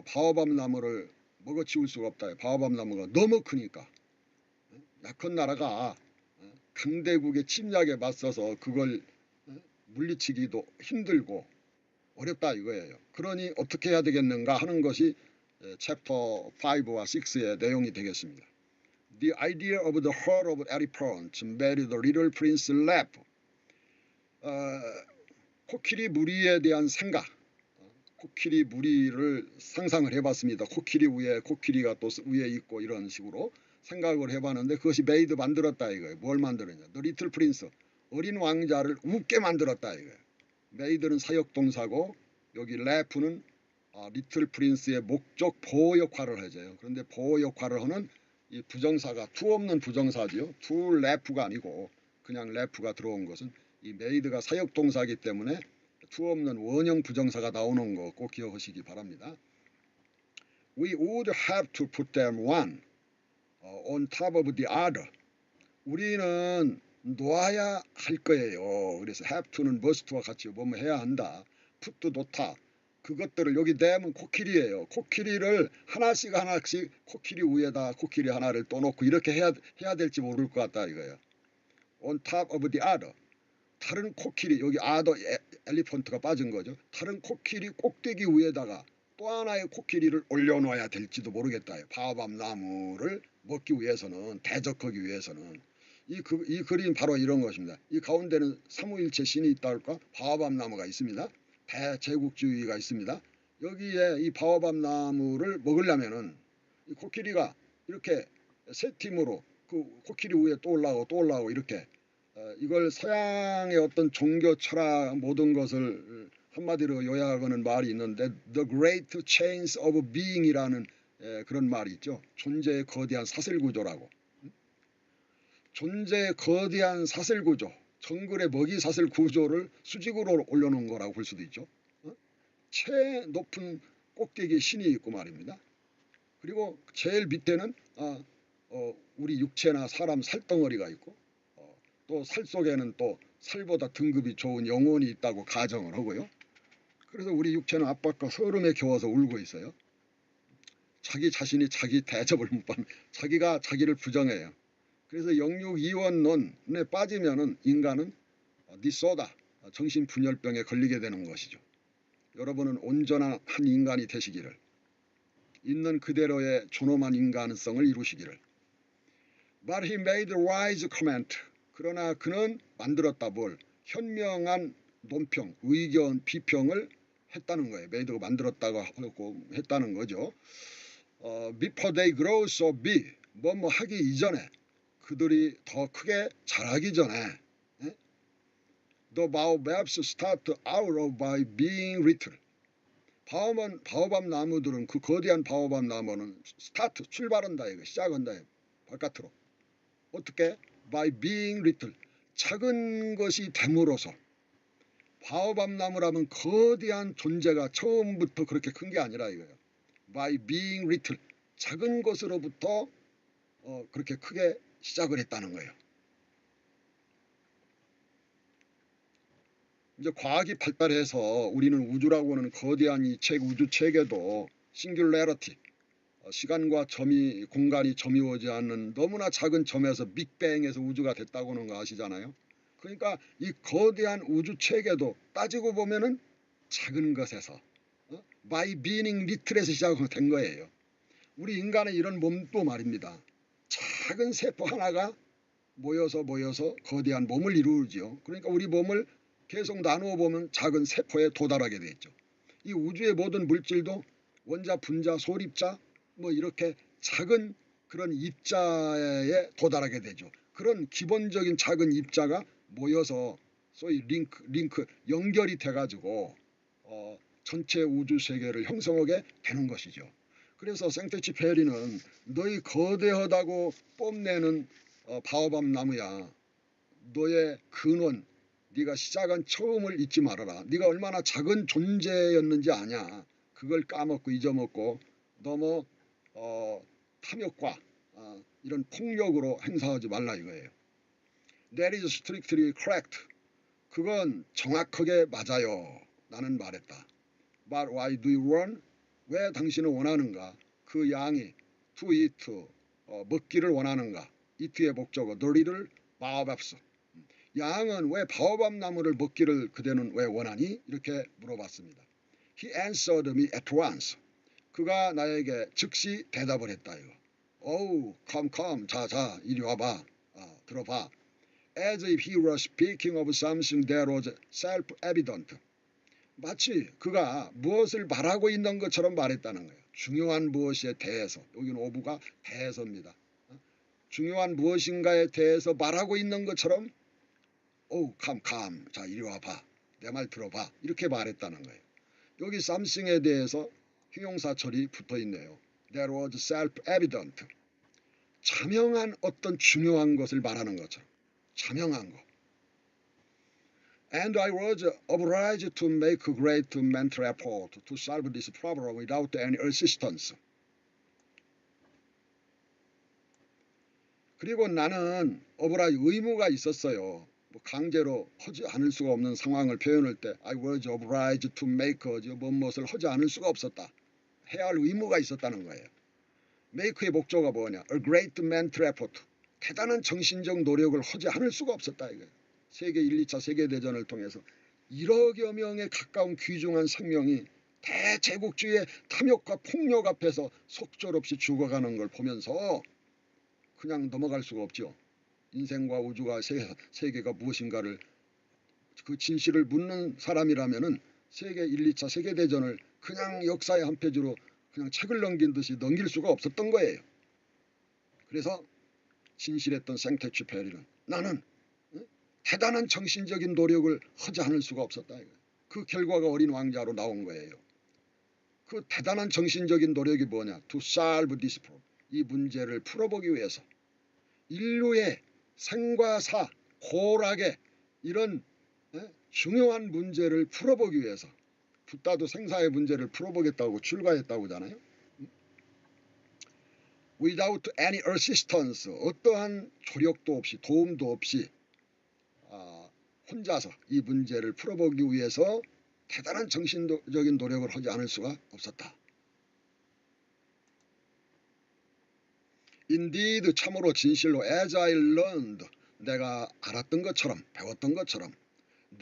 바오밥 나무를 먹어치울 수가 없다. 바오밥 나무가 너무 크니까 약한 나라가 강대국의 침략에 맞서서 그걸 물리치기도 힘들고 어렵다 이거예요. 그러니 어떻게 해야 되겠는가 하는 것이 챕터 5와 6의 내용이 되겠습니다. The idea of the herd of elephants made the little prince laugh. 코끼리 무리에 대한 생각, 코끼리 무리를 상상을 해봤습니다. 코끼리 위에 코끼리가 또 위에 있고 이런 식으로 생각을 해봤는데 그것이 메이드 만들었다 이거예요. 뭘 만들었냐? The little prince, 어린 왕자를 웃게 만들었다 이거예요. 메이드는 사역동사고 여기 laugh는 리틀 프린스의 목적 보호 역할을 해줘요. 그런데 보호 역할을 하는 이 부정사가 투 없는 부정사지요. 투 laugh가 아니고 그냥 laugh가 들어온 것은 이 메이드가 사역동사이기 때문에 투 없는 원형 부정사가 나오는 거 꼭 기억하시기 바랍니다. We would have to put them one on top of the other. 우리는 놓아야 할 거예요. 그래서 have to는 must와 같이 뭐뭐 해야 한다. put 놓다. 그것들을 여기 내면 코끼리예요. 코끼리를 하나씩 코끼리 위에다 코끼리 하나를 또 놓고 이렇게 해야 될지 모를 것 같다 이거예요. On top of the other. 다른 코끼리 여기 other 엘리펀트가 빠진 거죠. 다른 코끼리 꼭대기 위에다가 또 하나의 코끼리를 올려놓아야 될지도 모르겠다. 바오밥 나무를 먹기 위해서는 대적하기 위해서는 이 그림 바로 이런 것입니다. 이 가운데는 삼위일체 신이 있다 할까? 바오밥 나무가 있습니다. 대제국주의가 있습니다. 여기에 이 바오밥 나무를 먹으려면은 이 코끼리가 이렇게 세 팀으로 그 코끼리 위에 또 올라오고 이렇게 이걸 서양의 어떤 종교 철학 모든 것을 한마디로 요약하는 말이 있는데 The Great Chains of Being이라는 그런 말이 있죠. 존재의 거대한 사슬구조라고. 존재의 거대한 사슬구조, 정글의 먹이 사슬 구조를 수직으로 올려놓은 거라고 볼 수도 있죠. 최 높은 꼭대기에 신이 있고 말입니다. 그리고 제일 밑에는 우리 육체나 사람 살덩어리가 있고 또 살 속에는 또 살보다 등급이 좋은 영혼이 있다고 가정을 하고요. 그래서 우리 육체는 압박과 서름에 겨워서 울고 있어요. 자기 자신이 자기 대접을 못 받는, 자기가 자기를 부정해요. 그래서 영육이원론에 빠지면은 인간은 디소다, 정신분열병에 걸리게 되는 것이죠. 여러분은 온전한 한 인간이 되시기를, 있는 그대로의 존엄한 인간성을 이루시기를. But he made a wise comment. 그러나 그는 만들었다 뭘? 현명한 논평, 의견, 비평을 했다는 거예요. 메이드가 만들었다고 하고 했다는 거죠. Before they grow so big. 뭐 하기 이전에, 그들이 더 크게 자라기 전에, The baobabs start out by being little. 바오밥 나무들은, 그 거대한 바오밥 나무는 스타트, 출발한다 이거, 시작한다 이거, 바깥으로. 어떻게? By being little. 작은 것이 됨으로써. 바오밥 나무라면 거대한 존재가 처음부터 그렇게 큰 게 아니라 이거예요. By being little. 작은 것으로부터 그렇게 크게 시작을 했다는 거예요. 이제 과학이 발달해서 우리는 우주라고 하는 거대한 이 우주 체계도 싱귤레러티, 시간과 공간이 점이오지 않는 너무나 작은 점에서 빅뱅에서 우주가 됐다고 하는 거 아시잖아요. 그러니까 이 거대한 우주 체계도 따지고 보면은 작은 것에서, by being little에서 시작된 거예요. 우리 인간의 이런 몸도 말입니다. 작은 세포 하나가 모여서 거대한 몸을 이루죠. 그러니까 우리 몸을 계속 나누어 보면 작은 세포에 도달하게 되겠죠. 이 우주의 모든 물질도 원자, 분자, 소립자 이렇게 작은 그런 입자에 도달하게 되죠. 그런 기본적인 작은 입자가 모여서 소위 링크 연결이 돼가지고 전체 우주 세계를 형성하게 되는 것이죠. 그래서 생테치페리는 너희 거대하다고 뽐내는 바오밥 나무야, 너의 근원, 네가 시작한 처음을 잊지 말아라. 네가 얼마나 작은 존재였는지 아냐. 그걸 까먹고 잊어먹고 너무 탐욕과 이런 폭력으로 행사하지 말라 이거예요. That is strictly correct. 그건 정확하게 맞아요. 나는 말했다. But why do you want? 왜 당신은 원하는가? 그 양이 to eat, 먹기를 원하는가? eat의 목적어 the little baobabs. 양은 왜 바오밥 나무를 먹기를 그대는 왜 원하니? 이렇게 물어봤습니다. He answered me at once. 그가 나에게 즉시 대답을 했다 이거. Oh, come, 자, 이리 와봐, 들어봐. As if he were speaking of something that was self-evident. 마치 그가 무엇을 말하고 있는 것처럼 말했다는 거예요. 중요한 무엇에 대해서, 여기는 오브가 대해서입니다. 중요한 무엇인가에 대해서 말하고 있는 것처럼 Oh, come, 자 이리 와봐, 내 말 들어봐, 이렇게 말했다는 거예요. 여기 something에 대해서 형용사철이 붙어있네요. That was self-evident. 자명한 어떤 중요한 것을 말하는 것처럼, 자명한 거. And I was obliged to make a great mental effort to solve this problem without any assistance. 그리고 나는 의무가 있었어요. 강제로 하지 않을 수가 없는 상황을 표현할 때 I was obliged to make 무엇을 하지 않을 수가 없었다. 해야 할 의무가 있었다는 거예요. make의 목적어가 뭐냐? A great mental effort. 대단한 정신적 노력을 하지 않을 수가 없었다 이거예요. 세계 1, 2차 세계대전을 통해서 1억여 명에 가까운 귀중한 생명이 대제국주의의 탐욕과 폭력 앞에서 속절없이 죽어가는 걸 보면서 그냥 넘어갈 수가 없죠. 인생과 우주가 세계가 무엇인가를 그 진실을 묻는 사람이라면은 세계 1, 2차 세계대전을 그냥 역사의 한 페이지로 그냥 책을 넘긴 듯이 넘길 수가 없었던 거예요. 그래서 진실했던 생테쥐페리는 나는 대단한 정신적인 노력을 하지 않을 수가 없었다. 그 결과가 어린 왕자로 나온 거예요. 그 대단한 정신적인 노력이 뭐냐? To solve this problem. 이 문제를 풀어보기 위해서 인류의 생과 사, 고락의 이런 중요한 문제를 풀어보기 위해서 붓다도 생사의 문제를 풀어보겠다고 출가했다고 하잖아요. Without any assistance, 어떠한 조력도 없이 도움도 없이 혼자서 이 문제를 풀어보기 위해서 대단한 정신적인 노력을 하지 않을 수가 없었다. Indeed, 참으로 진실로 as I learned, 내가 알았던 것처럼 배웠던 것처럼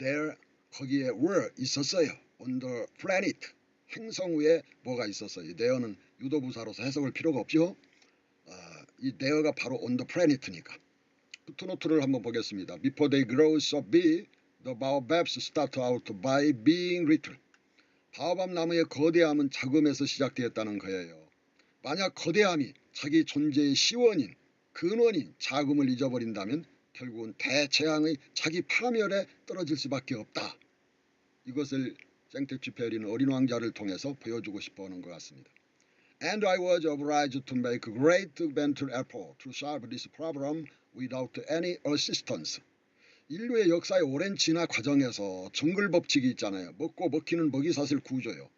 there 거기에 were 있었어요. on the planet 행성 위에 뭐가 있었어요. there는 유도부사로서 해석할 필요가 없죠. 이 there가 바로 on the planet니까. 푸트노트를 한번 보겠습니다. Before they grow so big, the baobabs start out by being little. 바오밥 나무의 거대함은 작음에서 시작되었다는 거예요. 만약 거대함이 자기 존재의 시원인, 근원인 작음을 잊어버린다면 결국은 대재앙의 자기 파멸에 떨어질 수밖에 없다. 이것을 생텍쥐페리는 어린 왕자를 통해서 보여주고 싶어하는 것 같습니다. And I was obliged to make great mental effort to solve this problem without any assistance. 인류의 역사의 오랜 진화 과정에서 정글 법칙이 있잖아요. 먹고 먹히는 먹이사슬 구조요.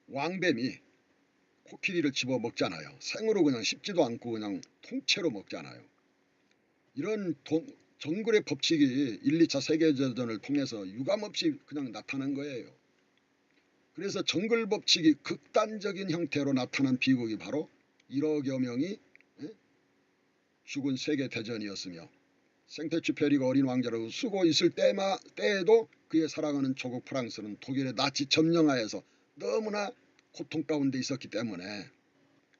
왕뱀이 코끼리를 집어 먹잖아요. 생으로 그냥 씹지도 않고 그냥 통째로 먹잖아요. 이런 정글의 법칙이 1, 2차 세계대전을 통해서 유감없이 그냥 나타난 거예요. 그래서 정글 법칙이 극단적인 형태로 나타난 비극이 바로 1억여 명이 죽은 세계대전이었으며 생텍쥐페리가 어린 왕자로 쓰고 있을 때에도 그의 사랑하는 조국 프랑스는 독일의 나치 점령하에서 너무나 고통 가운데 있었기 때문에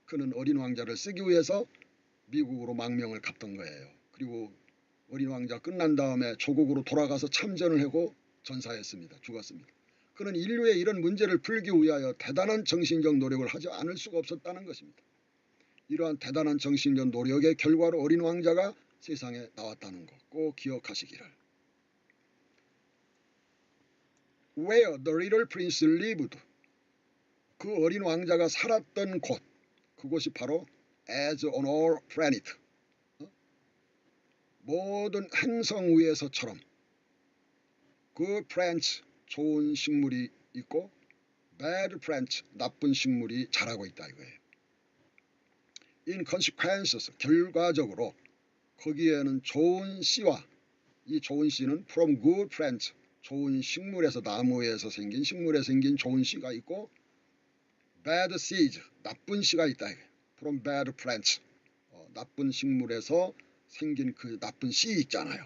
그는 어린 왕자를 쓰기 위해서 미국으로 망명을 갔던 거예요. 그리고 어린 왕자 끝난 다음에 조국으로 돌아가서 참전을 하고 전사했습니다. 죽었습니다. 그는 인류의 이런 문제를 풀기 위하여 대단한 정신적 노력을 하지 않을 수가 없었다는 것입니다. 이러한 대단한 정신적 노력의 결과로 어린 왕자가 세상에 나왔다는 것 꼭 기억하시기를. Where the little prince lived. 그 어린 왕자가 살았던 곳, 그곳이 바로 as on all planet. 모든 행성 위에서처럼 그 plants 좋은 식물이 있고 bad plants 나쁜 식물이 자라고 있다 이거예요. In consequences 결과적으로 거기에는 좋은 씨와 이 좋은 씨는 from good plants 좋은 식물에서 나무에서 생긴 식물에 생긴 좋은 씨가 있고 bad seeds 나쁜 씨가 있다 이거예요. from bad plants 나쁜 식물에서 생긴 그 나쁜 씨 있잖아요.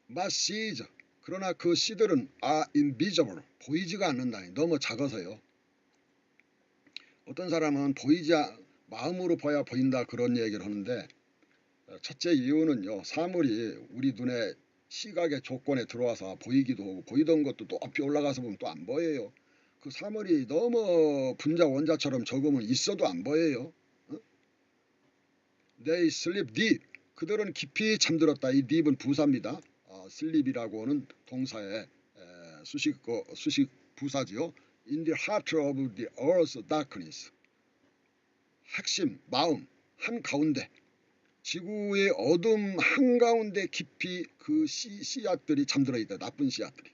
But seeds 그러나 그 씨들은 are invisible 보이지가 않는다. 너무 작아서요. 어떤 사람은 마음으로 봐야 보인다 그런 얘기를 하는데 첫째 이유는요. 사물이 우리 눈에 시각의 조건에 들어와서 보이기도 하고 보이던 것도 높이 올라가서 보면 또 안 보여요. 그 사물이 너무 분자 원자처럼 적으면 있어도 안 보여요. They sleep deep. 그들은 깊이 잠들었다. 이 deep은 부사입니다. sleep이라고 하는 동사의 수식 부사지요. In the heart of the earth's darkness. 핵심, 마음 한가운데 지구의 어둠 한가운데 깊이 그 씨앗들이 잠들어 있다. 나쁜 씨앗들이.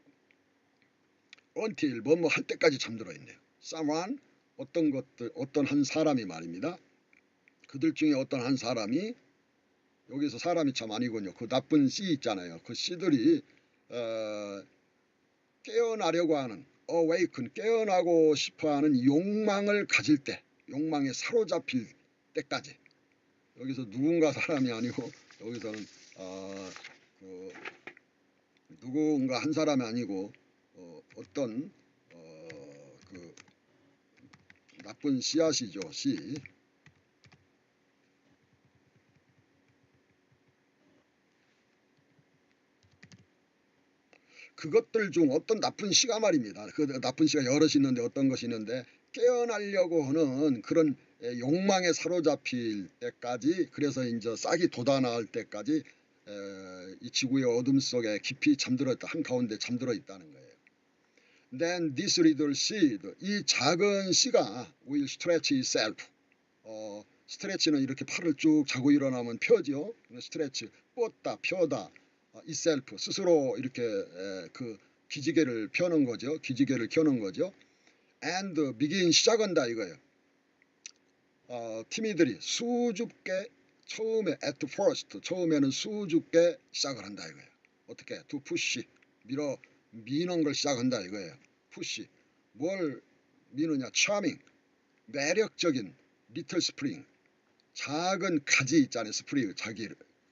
Until 뭐뭐 할 때까지 잠들어 있네요. Someone 어떤 한 사람이 말입니다. 그들 중에 어떤 한 사람이 여기서 사람이 참 아니군요. 그 나쁜 씨 있잖아요. 그 씨들이 깨어나려고 하는 awaken 깨어나고 싶어하는 욕망을 가질 때 욕망에 사로잡힐 때까지 여기서 누군가 사람이 아니고 여기서는 누군가 한 사람이 아니고 어떤 그 나쁜 씨앗이죠. 씨. 그것들 중 어떤 나쁜 씨가 말입니다. 그 나쁜 씨가 여럿이 있는데 어떤 것이 있는데 깨어나려고 하는 그런 욕망에 사로잡힐 때까지 그래서 이제 싹이 돋아나올 때까지 이 지구의 어둠 속에 깊이 잠들었다. 한가운데 잠들어 있다는 거예요. Then this little seed 이 작은 씨가 will stretch itself 스트레치는 이렇게 팔을 쭉 자고 일어나면 펴죠. 스트레치 뻗다 펴다 itself 스스로 이렇게 그 기지개를 펴는 거죠. 기지개를 켜는 거죠. And begin 시작한다 이거예요. 티미들이 수줍게 처음에 at first 처음에는 수줍게 시작을 한다 이거예요. 어떻게? to push 미는 걸 시작한다 이거예요. push 뭘 미느냐? charming 매력적인 little spring 작은 가지 있잖아요. 스프링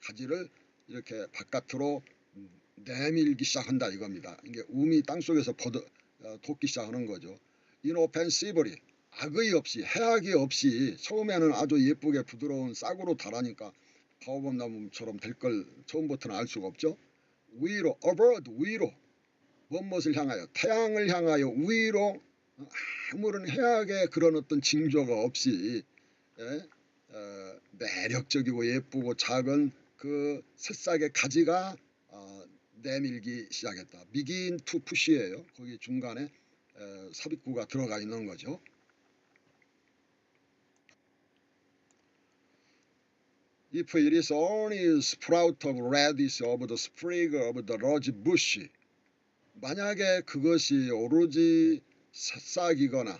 가지를 이렇게 바깥으로 내밀기 시작한다 이겁니다. 이게 움이 땅속에서 돋기 시작하는 거죠. inoffensively, 악의 없이, 해악이 없이, 처음에는 아주 예쁘게 부드러운 싹으로 달하니까 바오밥나무처럼 될 걸 처음부터는 알 수가 없죠. 위로, upward, 위로, 무엇을 향하여, 태양을 향하여 위로, 아무런 해악의 그런 어떤 징조가 없이 매력적이고 예쁘고 작은 그 새싹의 가지가 내밀기 시작했다. begin to push예요. 거기 중간에 삽입구가 들어가 있는 거죠. If it is only sprout of radish of the sprig of the rose bush, 만약에 그것이 오로지 새싹이거나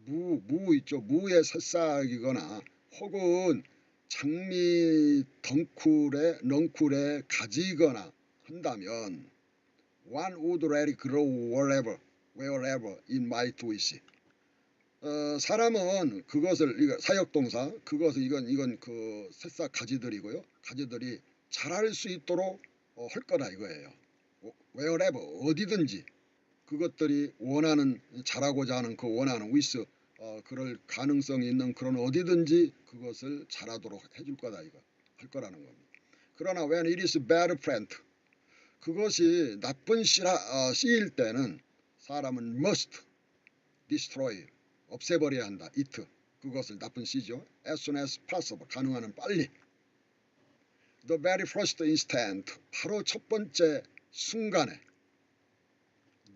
무 있죠. 무의 새싹이거나 혹은 장미 넝쿨의 가지거나 한다면 one would let it grow wherever it might wish. 사람은 그것을, 이거 사역동사, 그것을 이건 그 새싹 가지들이고요. 가지들이 자랄 수 있도록 할 거다 이거예요. wherever, 어디든지 그것들이 원하는, 자라고자 하는 그 원하는 위스, 그럴 가능성이 있는 그런 어디든지 그것을 자라도록 해줄 거다 이거, 할 거라는 겁니다. 그러나 when it is bad plant, 그것이 나쁜 씨일 때는 사람은 must destroy, 없애버려야 한다. it, 그것을 나쁜 씨죠. as soon as possible, 가능한 한 빨리. the very first instant, 바로 첫 번째 순간에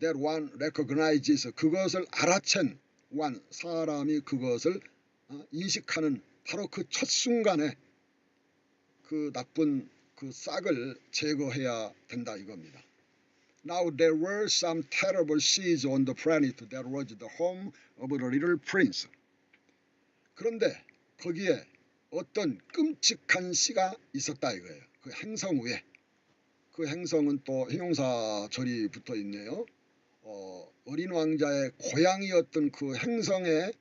that one recognizes, 그것을 알아챈 one, 사람이 그것을 인식하는 바로 그 첫 순간에 그 나쁜 그 싹을 제거해야 된다 이겁니다. Now there were some terrible seeds on the planet that was the home of the little prince. 그런데 거기에 어떤 끔찍한 씨가 있었다 이거예요. 그 행성 위에. 그 행성은 또 형용사절이 붙어 있네요. 어린 왕자의 고향이었던 그 행성에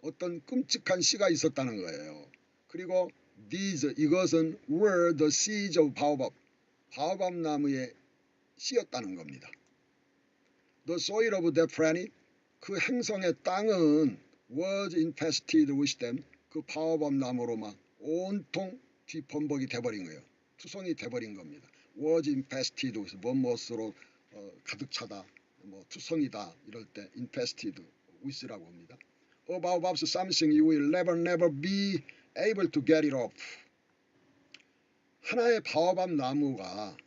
어떤 끔찍한 씨가 있었다는 거예요. 그리고 these, 이것은 were the seeds of baobab, 바오밥 나무의 씨였다는 겁니다. The soil of that planet, 그 행성의 땅은 was infested with them, 그 바오밥 나무로 막 온통 뒤범벅이 돼버린 거예요. 투성이 돼버린 겁니다. was infested with, 무엇으로 가득 차다, 뭐 투성이다 이럴 때 infested with라고 합니다. About something you will never be able to get it off. 하나의 바오밥 나무가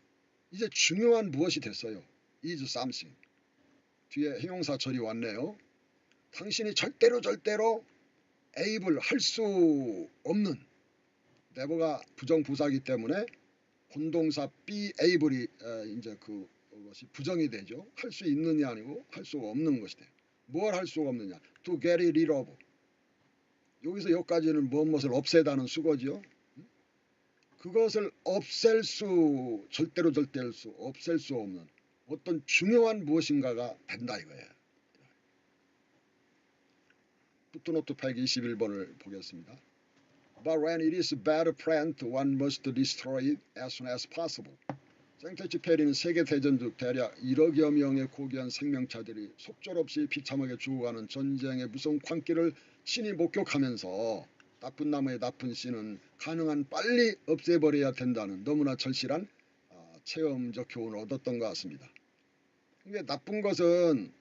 이제 중요한 무엇이 됐어요. is something. 뒤에 형용사절이 왔네요. 당신이 절대로 able, 할 수 없는, never가 부정부사기 때문에 본동사 be able이 이제 그것이 부정이 되죠. 할 수 있느냐 아니고 할 수가 없는 것이 돼요. 뭘 할 수가 없느냐. to get it rid of. 여기서 여기까지는 무엇을 없애다는 수거죠. 그것을 없앨 수, 절대로 없앨 수 없는 어떤 중요한 무엇인가가 된다 이거예요. 푸트노트 121번을 보겠습니다. But when it is bad plant, one must destroy it as soon as possible. 생태치페리는 세계대전 중 대략 1억여 명의 고귀한 생명체들이 속절없이 비참하게 죽어가는 전쟁의 무서운 광기를 친히 목격하면서 나쁜 나무의 나쁜 씨는 가능한 빨리 없애버려야 된다는 너무나 절실한 체험적 교훈을 얻었던 것 같습니다. 이게 나쁜 것은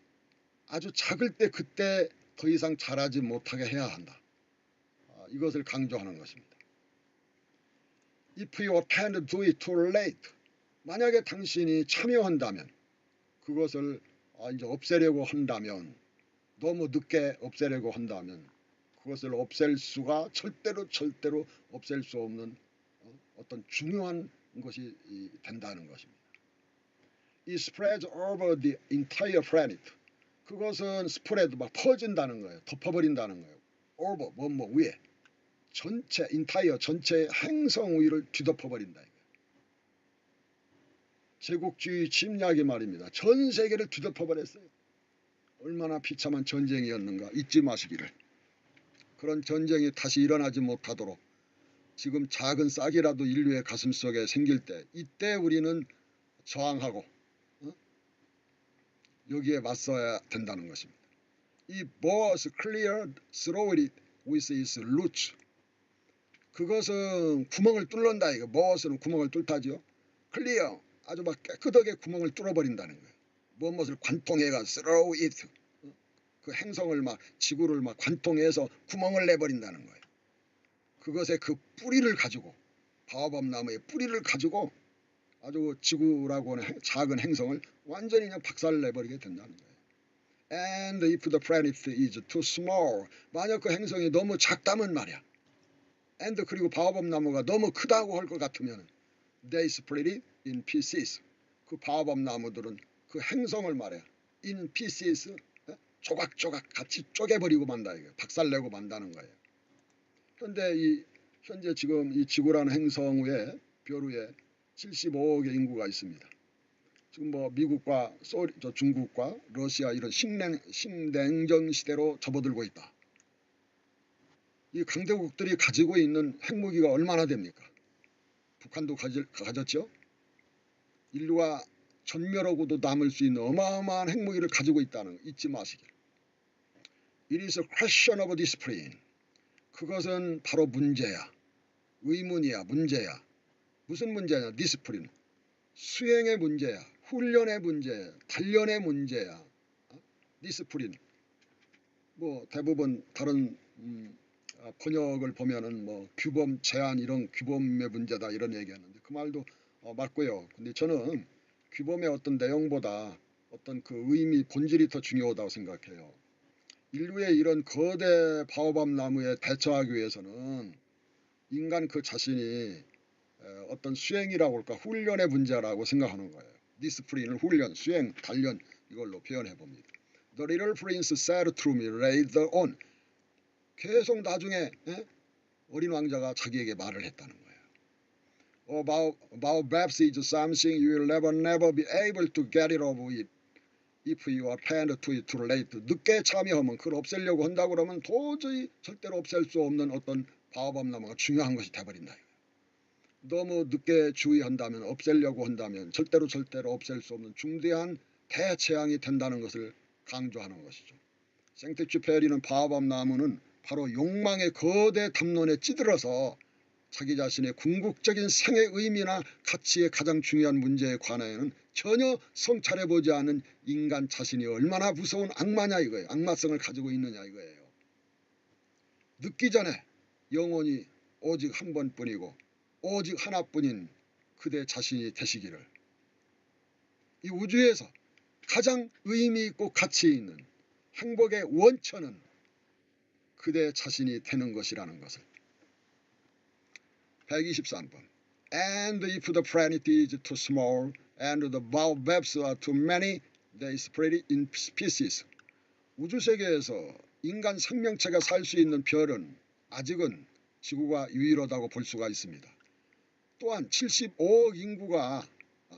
아주 작을 때 그때 더 이상 자라지 못하게 해야 한다. 이것을 강조하는 것입니다. If you attempt to do it too late, 만약에 당신이 참여한다면, 그것을 이제 없애려고 한다면, 너무 늦게 없애려고 한다면 그것을 없앨 수가 절대로 없앨 수 없는 어떤 중요한 것이 된다는 것입니다. It spreads over the entire planet. 그것은 spread, 막 퍼진다는 거예요. 덮어버린다는 거예요. over, 뭐 위에. 전체, entire, 전체 행성 위를 뒤덮어버린다. 제국주의 침략이 말입니다. 전 세계를 뒤덮어버렸어요. 얼마나 비참한 전쟁이었는가 잊지 마시기를. 그런 전쟁이 다시 일어나지 못하도록 지금 작은 싹이라도 인류의 가슴속에 생길 때 이때 우리는 저항하고 여기에 맞서야 된다는 것입니다. 이 was cleared through it with its roots. 그것은 구멍을 뚫는다. 이거 무엇은 구멍을 뚫다죠. 클리어 아주 막 깨끗하게 구멍을 뚫어버린다는 거예요. 무엇을 관통해가 through it. 그 행성을 막 지구를 막 관통해서 구멍을 내버린다는 거예요. 그것의 그 뿌리를 가지고 바오밥 나무의 뿌리를 가지고 아주 지구라고 하는 작은 행성을 완전히 그냥 박살내버리게 된다는 거예요. And if the planet is too small, 만약 그 행성이 너무 작다면 말이야. and 그리고 바오밥 나무가 너무 크다고 할 것 같으면 they split it in pieces. 그 바오밥 나무들은 그 행성을 말이야. in pieces, 조각조각 같이 쪼개버리고 만다. 이거 박살내고 만다는 거예요. 현재 지금 이 지구라는 행성 위에 별 위에 75억의 인구가 있습니다. 지금 뭐 미국과 중국과 러시아 이런 신냉전 시대로 접어들고 있다. 이 강대국들이 가지고 있는 핵무기가 얼마나 됩니까? 북한도 가졌죠. 인류가 전멸하고도 남을 수 있는 어마어마한 핵무기를 가지고 있다는 거 잊지 마시길. It is a question of discipline. 그것은 바로 문제야. 의문이야. 문제야. 무슨 문제냐? 디스플린. 수행의 문제야. 훈련의 문제야. 단련의 문제야. 디스플린. 뭐 대부분 다른 번역을 보면은 뭐 규범 제한 이런 규범의 문제다 이런 얘기하는데 그 말도 맞고요. 근데 저는 규범의 어떤 내용보다 어떤 그 의미 본질이 더 중요하다고 생각해요. 인류의 이런 거대 바오밥 나무에 대처하기 위해서는 인간 그 자신이 어떤 수행이라고 할까 훈련의 문제라고 생각하는 거예요. 디스플린을 훈련, 수행, 단련 이걸로 표현해 봅니다. The little prince said to me later on. 계속 나중에 어린 왕자가 자기에게 말을 했다는 거예요. About Babs is something you will never be able to get rid of it if you append to it too late. 늦게 참여하면 그걸 없애려고 한다고 그러면 도저히 절대로 없앨 수 없는 어떤 바오밥 나무가 중요한 것이 돼버린다. 너무 늦게 주의한다면 없애려고 한다면 절대로 없앨 수 없는 중대한 대재앙이 된다는 것을 강조하는 것이죠. 생텍쥐페리는 바오밥 나무는 바로 욕망의 거대 담론에 찌들어서 자기 자신의 궁극적인 생의 의미나 가치의 가장 중요한 문제에 관하여는 전혀 성찰해보지 않은 인간 자신이 얼마나 무서운 악마냐 이거예요. 악마성을 가지고 있느냐 이거예요. 늦기 전에 영원히 오직 한 번뿐이고 오직 하나뿐인 그대 자신이 되시기를. 이 우주에서 가장 의미 있고 가치 있는 행복의 원천은 그대 자신이 되는 것이라는 것을. 123번. And if the planet is too small and the baobabs are too many, they split it in pieces. 우주세계에서 인간 생명체가 살 수 있는 별은 아직은 지구가 유일하다고 볼 수가 있습니다. 또한 75억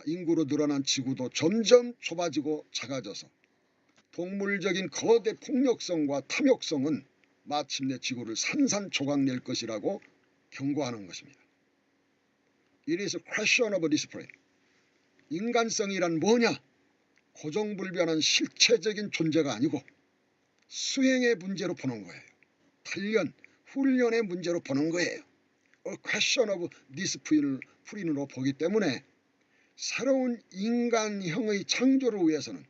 인구로 늘어난 지구도 점점 좁아지고 작아져서 동물적인 거대 폭력성과 탐욕성은 마침내 지구를 산산조각 낼 것이라고 경고하는 것입니다. It is a question of discipline. 인간성이란 뭐냐? 고정불변한 실체적인 존재가 아니고 수행의 문제로 보는 거예요. 단련, 훈련의 문제로 보는 거예요. A question of discipline으로 보기 때문에 새로운 인간형의 창조를 위해서는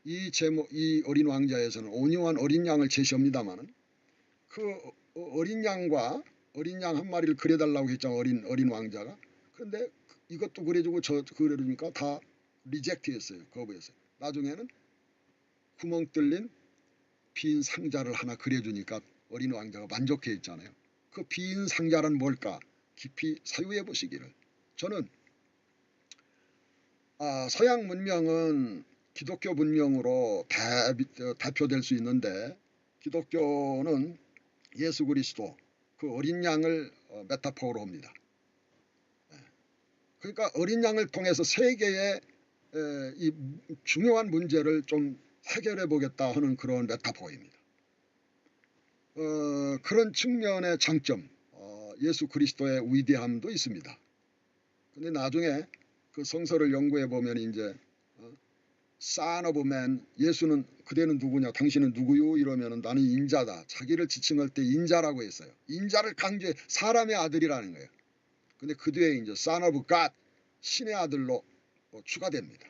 이 어린 왕자에서는 온유한 어린 양을 제시합니다마는 그 어린 양 한 마리를 그려달라고 했잖아. 어린 왕자가. 그런데 이것도 그려주고 저 그려주니까 다 리젝트했어요. 거부했어요. 나중에는 구멍 뚫린 빈 상자를 하나 그려주니까 어린 왕자가 만족해 있잖아요. 그 빈 상자란 뭘까? 깊이 사유해 보시기를. 저는 서양 문명은 기독교 문명으로 대표될 수 있는데 기독교는 예수 그리스도 그 어린 양을 메타포로 합니다. 그러니까 어린 양을 통해서 세계의 이 중요한 문제를 좀 해결해 보겠다 하는 그런 메타포입니다. 그런 측면의 장점, 예수 그리스도의 위대함도 있습니다. 근데 나중에 그 성서를 연구해 보면 이제 Son of Man, 예수는 그대는 누구냐, 당신은 누구요? 이러면 나는 인자다. 자기를 지칭할 때 인자라고 했어요. 인자를 강조해 사람의 아들이라는 거예요. 근데 그 뒤에 이제 Son of God, 신의 아들로 추가됩니다.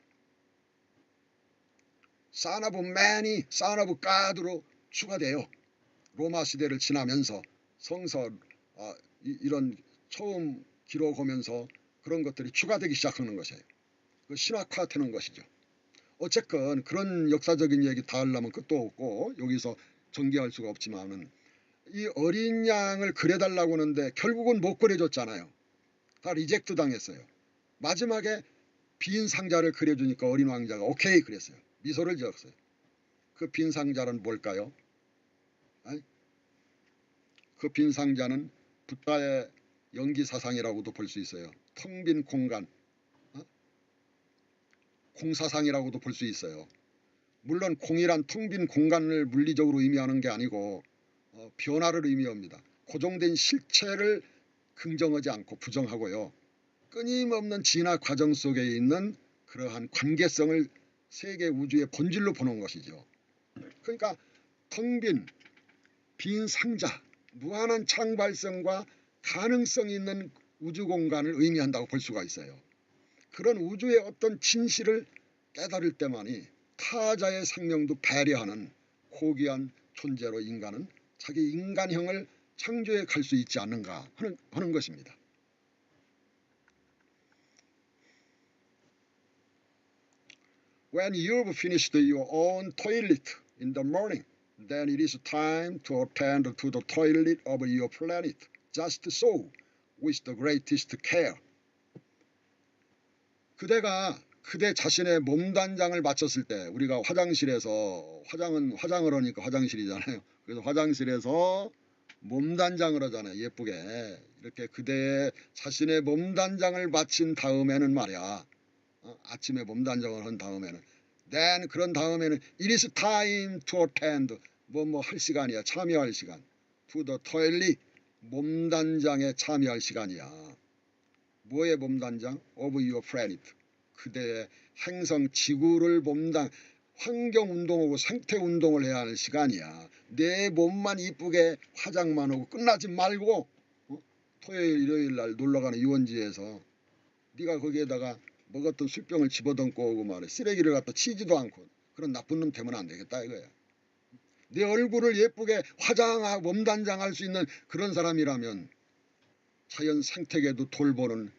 Son of Man이 Son of God로 추가돼요. 로마 시대를 지나면서 성서 이런 처음 기록하면서 그런 것들이 추가되기 시작하는 것이에요. 그 신학화되는 것이죠. 어쨌건 그런 역사적인 얘기 다 하려면 끝도 없고 여기서 전개할 수가 없지만은 이 어린 양을 그려달라고 하는데 결국은 못 그려줬잖아요. 다 리젝트 당했어요. 마지막에 빈 상자를 그려주니까 어린 왕자가 오케이 그랬어요. 미소를 지었어요. 그 빈 상자는 뭘까요? 그 빈 상자는 붓다의 연기사상이라고도 볼 수 있어요. 텅 빈 공간, 공사상이라고도 볼 수 있어요. 물론 공이란 텅 빈 공간을 물리적으로 의미하는 게 아니고 변화를 의미합니다. 고정된 실체를 긍정하지 않고 부정하고요. 끊임없는 진화 과정 속에 있는 그러한 관계성을 세계 우주의 본질로 보는 것이죠. 그러니까 텅 빈 상자, 무한한 창발성과 가능성이 있는 우주 공간을 의미한다고 볼 수가 있어요. 그런 우주의 어떤 진실을 깨달을 때만이 타자의 생명도 배려하는 고귀한 존재로 인간은 자기 인간형을 창조해 갈 수 있지 않는가 하는 것입니다. When you've finished your own toilet in the morning, then it is time to attend to the toilet of your planet. Just so, with the greatest care. 그대 자신의 몸단장을 마쳤을 때 우리가 화장실에서 화장을 하니까 화장실이잖아요. 그래서 화장실에서 몸단장을 하잖아요. 예쁘게 이렇게 그대의 자신의 몸단장을 마친 다음에는 말이야. 아침에 몸단장을 한 다음에는 then 그런 다음에는 it is time to attend 뭐 할 시간이야. 참여할 시간. to the toilet 몸단장에 참여할 시간이야. 뭐의 몸단장? of your planet. 그대의 행성 지구를 환경운동하고 생태운동을 해야 하는 시간이야. 내 몸만 이쁘게 화장만 하고 끝나지 말고 토요일 일요일 날 놀러가는 유원지에서 네가 거기에다가 먹었던 술병을 집어던고 오고 말해. 쓰레기를 갖다 치지도 않고 그런 나쁜 놈 되면 안 되겠다 이거야. 내 얼굴을 예쁘게 화장하고 몸단장할 수 있는 그런 사람이라면 자연 생태계도 돌보는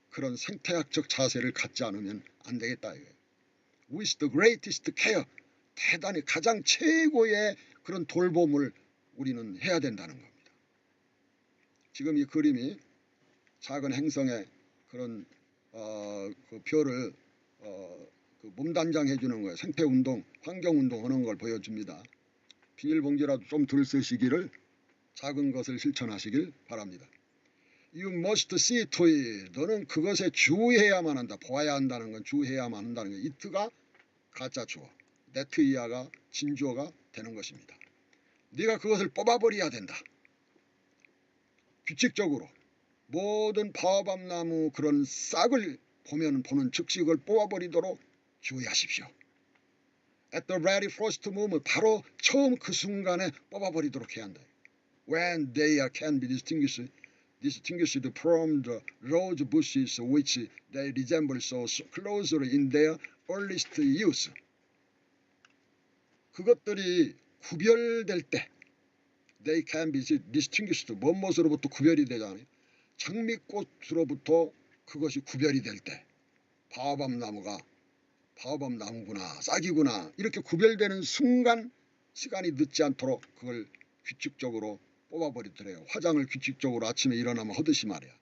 그런 생태학적 자세를 갖지 않으면 안 되겠다 이거예요. With the greatest care, 대단히 가장 최고의 그런 돌봄을 우리는 해야 된다는 겁니다. 지금 이 그림이 작은 행성의 그런 그 별을 그 몸단장해 주는 거예요. 생태운동, 환경운동 하는 걸 보여줍니다. 비닐봉지라도 좀 덜 쓰시기를 작은 것을 실천하시길 바랍니다. You must see to it. 너는 그것에 주의해야만 한다. 보아야 한다는 건 주의해야만 한다는 건 it가 가짜 주어, net이야가 진주어가 되는 것입니다. 네가 그것을 뽑아버려야 된다. 규칙적으로 모든 바오밥나무 그런 싹을 보는 즉시 그걸 뽑아버리도록 주의하십시오. At the very first moment, 바로 처음 그 순간에 뽑아버리도록 해야 한다. When they can be distinguished from the rose bushes which they resemble so closely in their earliest youth. 그것들이 구별될 때 they can be distinguished, 무엇으로부터 구별이 되잖아요. 장미꽃으로부터 그것이 구별이 될 때 바오밥 나무구나, 싹이구나 이렇게 구별되는 순간 시간이 늦지 않도록 그걸 규칙적으로 뽑아버리더래요. 화장을 규칙적으로 아침에 일어나면 하듯이 말이야.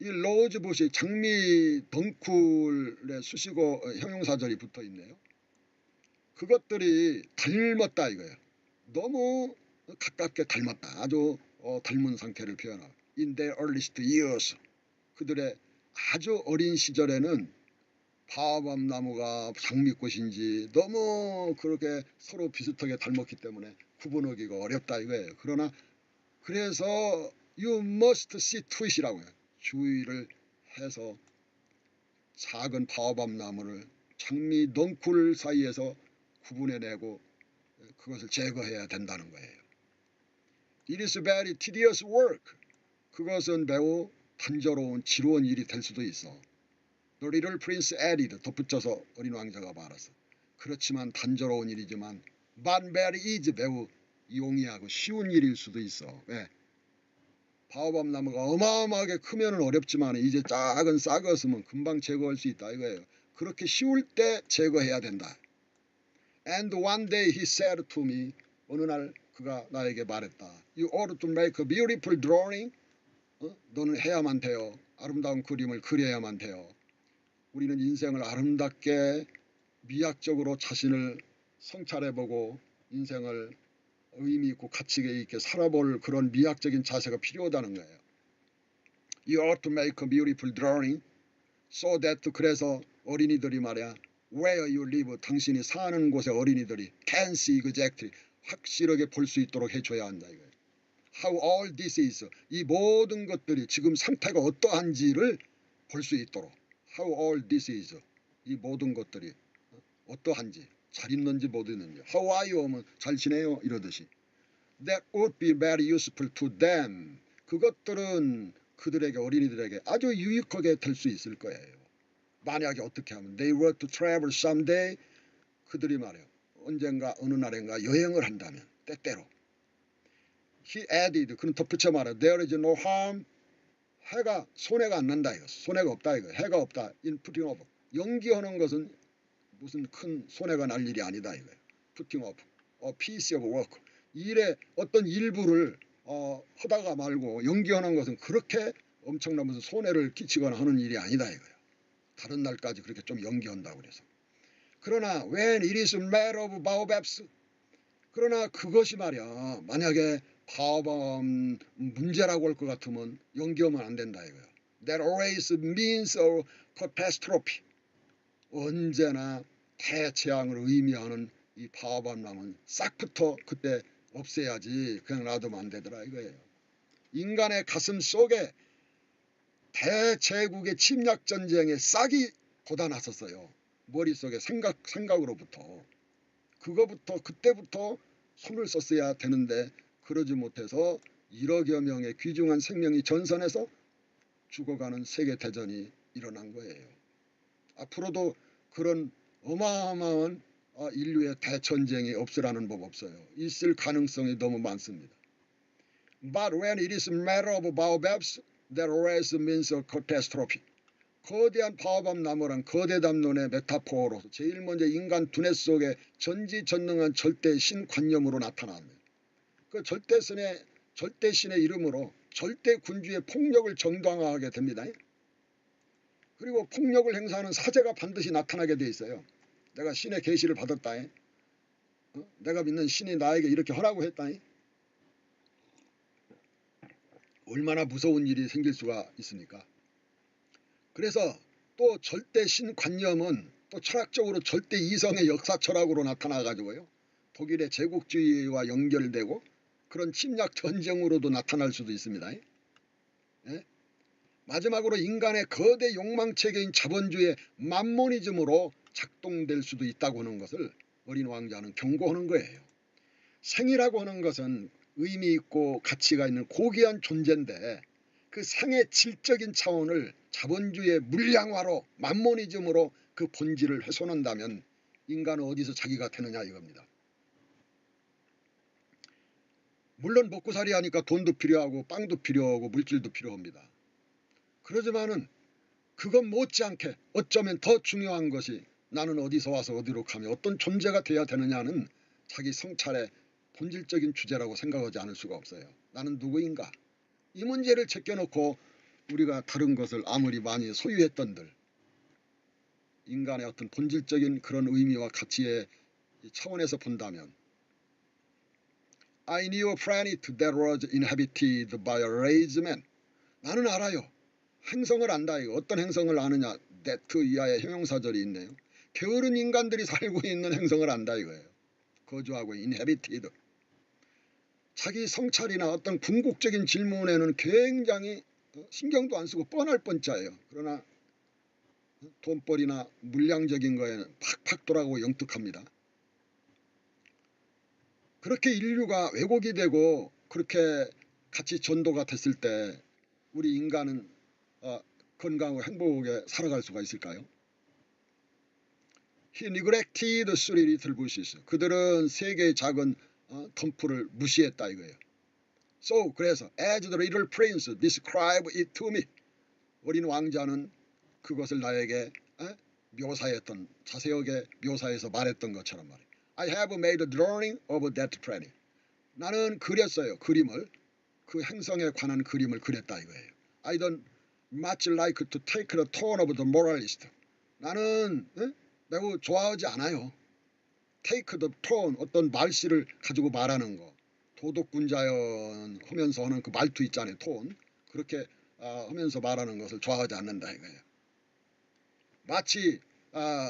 이 로즈붓이 장미 덩쿨의 수식어 형용사절이 붙어 있네요. 그것들이 닮았다 이거예요. 너무 가깝게 닮았다. 아주 닮은 상태를 표현하고. In their earliest years. 그들의 아주 어린 시절에는 바오밥 나무가 장미꽃인지 너무 그렇게 서로 비슷하게 닮았기 때문에 구분하기가 어렵다 이거예요. 그러나 그래서 you must see to it이라고 해요. 주의를 해서 작은 바오밥 나무를 장미 넝쿨 사이에서 구분해내고 그것을 제거해야 된다는 거예요. It is very tedious work. 그것은 매우 단조로운 지루한 일이 될 수도 있어. The little prince added. 덧붙여서 어린 왕자가 말했어. 그렇지만 단조로운 일이지만 but very easy. 매우 용이하고 쉬운 일일 수도 있어. 왜? 바오밥 나무가 어마어마하게 크면 어렵지만 이제 작은 싹었으면 금방 제거할 수 있다 이거예요. 그렇게 쉬울 때 제거해야 된다. And one day he said to me. 어느 날 그가 나에게 말했다. You ought to make a beautiful drawing. 너는 해야만 돼요. 아름다운 그림을 그려야만 돼요. 우리는 인생을 아름답게 미학적으로 자신을 성찰해보고 인생을 의미 있고 가치 있게 살아볼 그런 미학적인 자세가 필요하다는 거예요. You ought to make a beautiful drawing so that 그래서 어린이들이 말이야 where you live 당신이 사는 곳의 어린이들이 can see exactly 확실하게 볼 수 있도록 해줘야 한다 이거예요. How all this is 이 모든 것들이 지금 상태가 어떠한지를 볼 수 있도록 How all this is 이 모든 것들이 어떠한지 잘 있는지 못 있는지 How are you 하면 잘 지내요 이러듯이 That would be very useful to them. 그것들은 그들에게 어린이들에게 아주 유익하게 될 수 있을 거예요. 만약에 어떻게 하면 They were to travel someday. 그들이 말해요. 언젠가 어느 날인가 여행을 한다면 때때로. He added. 그는 덧붙여 말해요. There is no harm. 해가 손해가 안 난다 이거. 손해가 없다 이거. 해가 없다. In putting off. 연기하는 것은 무슨 큰 손해가 날 일이 아니다 이거예요. Putting off. A piece of work. 일의 어떤 일부를 하다가 말고 연기하는 것은 그렇게 엄청난 무슨 손해를 끼치거나 하는 일이 아니다 이거예요. 다른 날까지 그렇게 좀 연기한다고 그래서. 그러나 when it is a matter of baobabs 그러나 그것이 말이야 만약에 바오밥 문제라고 할 것 같으면 연기하면 안 된다 이거예요. That always means a catastrophe. 언제나 대재앙을 의미하는 이 바오밥 나무는 싹부터 그때 없애야지 그냥 놔두면 안 되더라 이거예요. 인간의 가슴 속에 대제국의 침략전쟁에 싹이 돋아났었어요. 머릿속에 생각으로부터. 그때부터 손을 썼어야 되는데 그러지 못해서 1억여 명의 귀중한 생명이 전선에서 죽어가는 세계대전이 일어난 거예요. 앞으로도 그런 어마어마한 인류의 대전쟁이 없으라는 법 없어요. 있을 가능성이 너무 많습니다. But when it is a matter of baobabs, that always means a catastrophe. 거대한 바오밥 나무란 거대 담론의 메타포로서 제일 먼저 인간 두뇌 속에 전지전능한 절대신관념으로 나타납니다. 그 절대신의 이름으로 절대군주의 폭력을 정당화하게 됩니다. 그리고 폭력을 행사하는 사제가 반드시 나타나게 돼 있어요. 내가 신의 계시를 받았다. 내가 믿는 신이 나에게 이렇게 하라고 했다. 얼마나 무서운 일이 생길 수가 있습니까? 그래서 또 절대신관념은 또 철학적으로 절대이성의 역사철학으로 나타나가지고요. 독일의 제국주의와 연결되고 그런 침략 전쟁으로도 나타날 수도 있습니다. 예? 마지막으로 인간의 거대 욕망체계인 자본주의의 만모니즘으로 작동될 수도 있다고 하는 것을 어린 왕자는 경고하는 거예요. 생이라고 하는 것은 의미 있고 가치가 있는 고귀한 존재인데 그 생의 질적인 차원을 자본주의의 물량화로 만모니즘으로 그 본질을 훼손한다면 인간은 어디서 자기가 되느냐 이겁니다. 물론 먹고살이 하니까 돈도 필요하고 빵도 필요하고 물질도 필요합니다. 그러지만은 그것 못지않게 어쩌면 더 중요한 것이 나는 어디서 와서 어디로 가며 어떤 존재가 되어야 되느냐는 자기 성찰의 본질적인 주제라고 생각하지 않을 수가 없어요. 나는 누구인가? 이 문제를 제껴놓고 우리가 다른 것을 아무리 많이 소유했던들 인간의 어떤 본질적인 그런 의미와 가치의 차원에서 본다면 I knew a planet that was inhabited by a raised man. 나는 알아요. 행성을 안다. 이거 어떤 행성을 아느냐. that 이하의 형용사절이 있네요. 게으른 인간들이 살고 있는 행성을 안다 이거예요. 거주하고 inhabited. 자기 성찰이나 어떤 궁극적인 질문에는 굉장히 신경도 안 쓰고 뻔할 뻔짜예요. 그러나 돈벌이나 물량적인 거에는 팍팍 돌아가고 영특합니다. 그렇게 인류가 왜곡이 되고 그렇게 같이 전도가 됐을 때 우리 인간은 건강하고 행복하게 살아갈 수가 있을까요? He neglected three little bushes. 그들은 세 개의 작은 덤프를 무시했다 이거예요. So 그래서 as the little prince described it to me. 어린 왕자는 그것을 나에게 묘사했던 자세하게 묘사해서 말했던 것처럼 말이에요. I have made a drawing of that planet. 나는 그렸어요. 그림을. 그 행성에 관한 그림을 그렸다 이거예요. I don't much like to take the tone of the moralist. 나는 매우 좋아하지 않아요. take the tone, 어떤 말씨를 가지고 말하는 거. 도덕군자연 하면서 하는 그 말투 있잖아요. 톤. 그렇게 하면서 말하는 것을 좋아하지 않는다 이거예요. 마치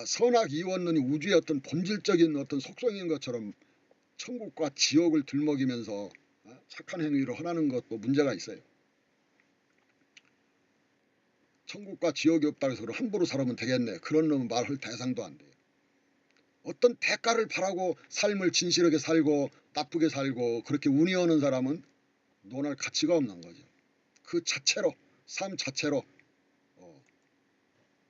선악 이원론이 우주의 어떤 본질적인 어떤 속성인 것처럼 천국과 지옥을 들먹이면서 착한 행위를 하라는 것도 문제가 있어요. 천국과 지옥이 없다고 해서 함부로 살면 되겠네. 그런 놈은 말할 대상도 안 돼요. 어떤 대가를 바라고 삶을 진실하게 살고 나쁘게 살고 그렇게 운이 오는 사람은 논할 가치가 없는 거죠. 그 자체로 삶 자체로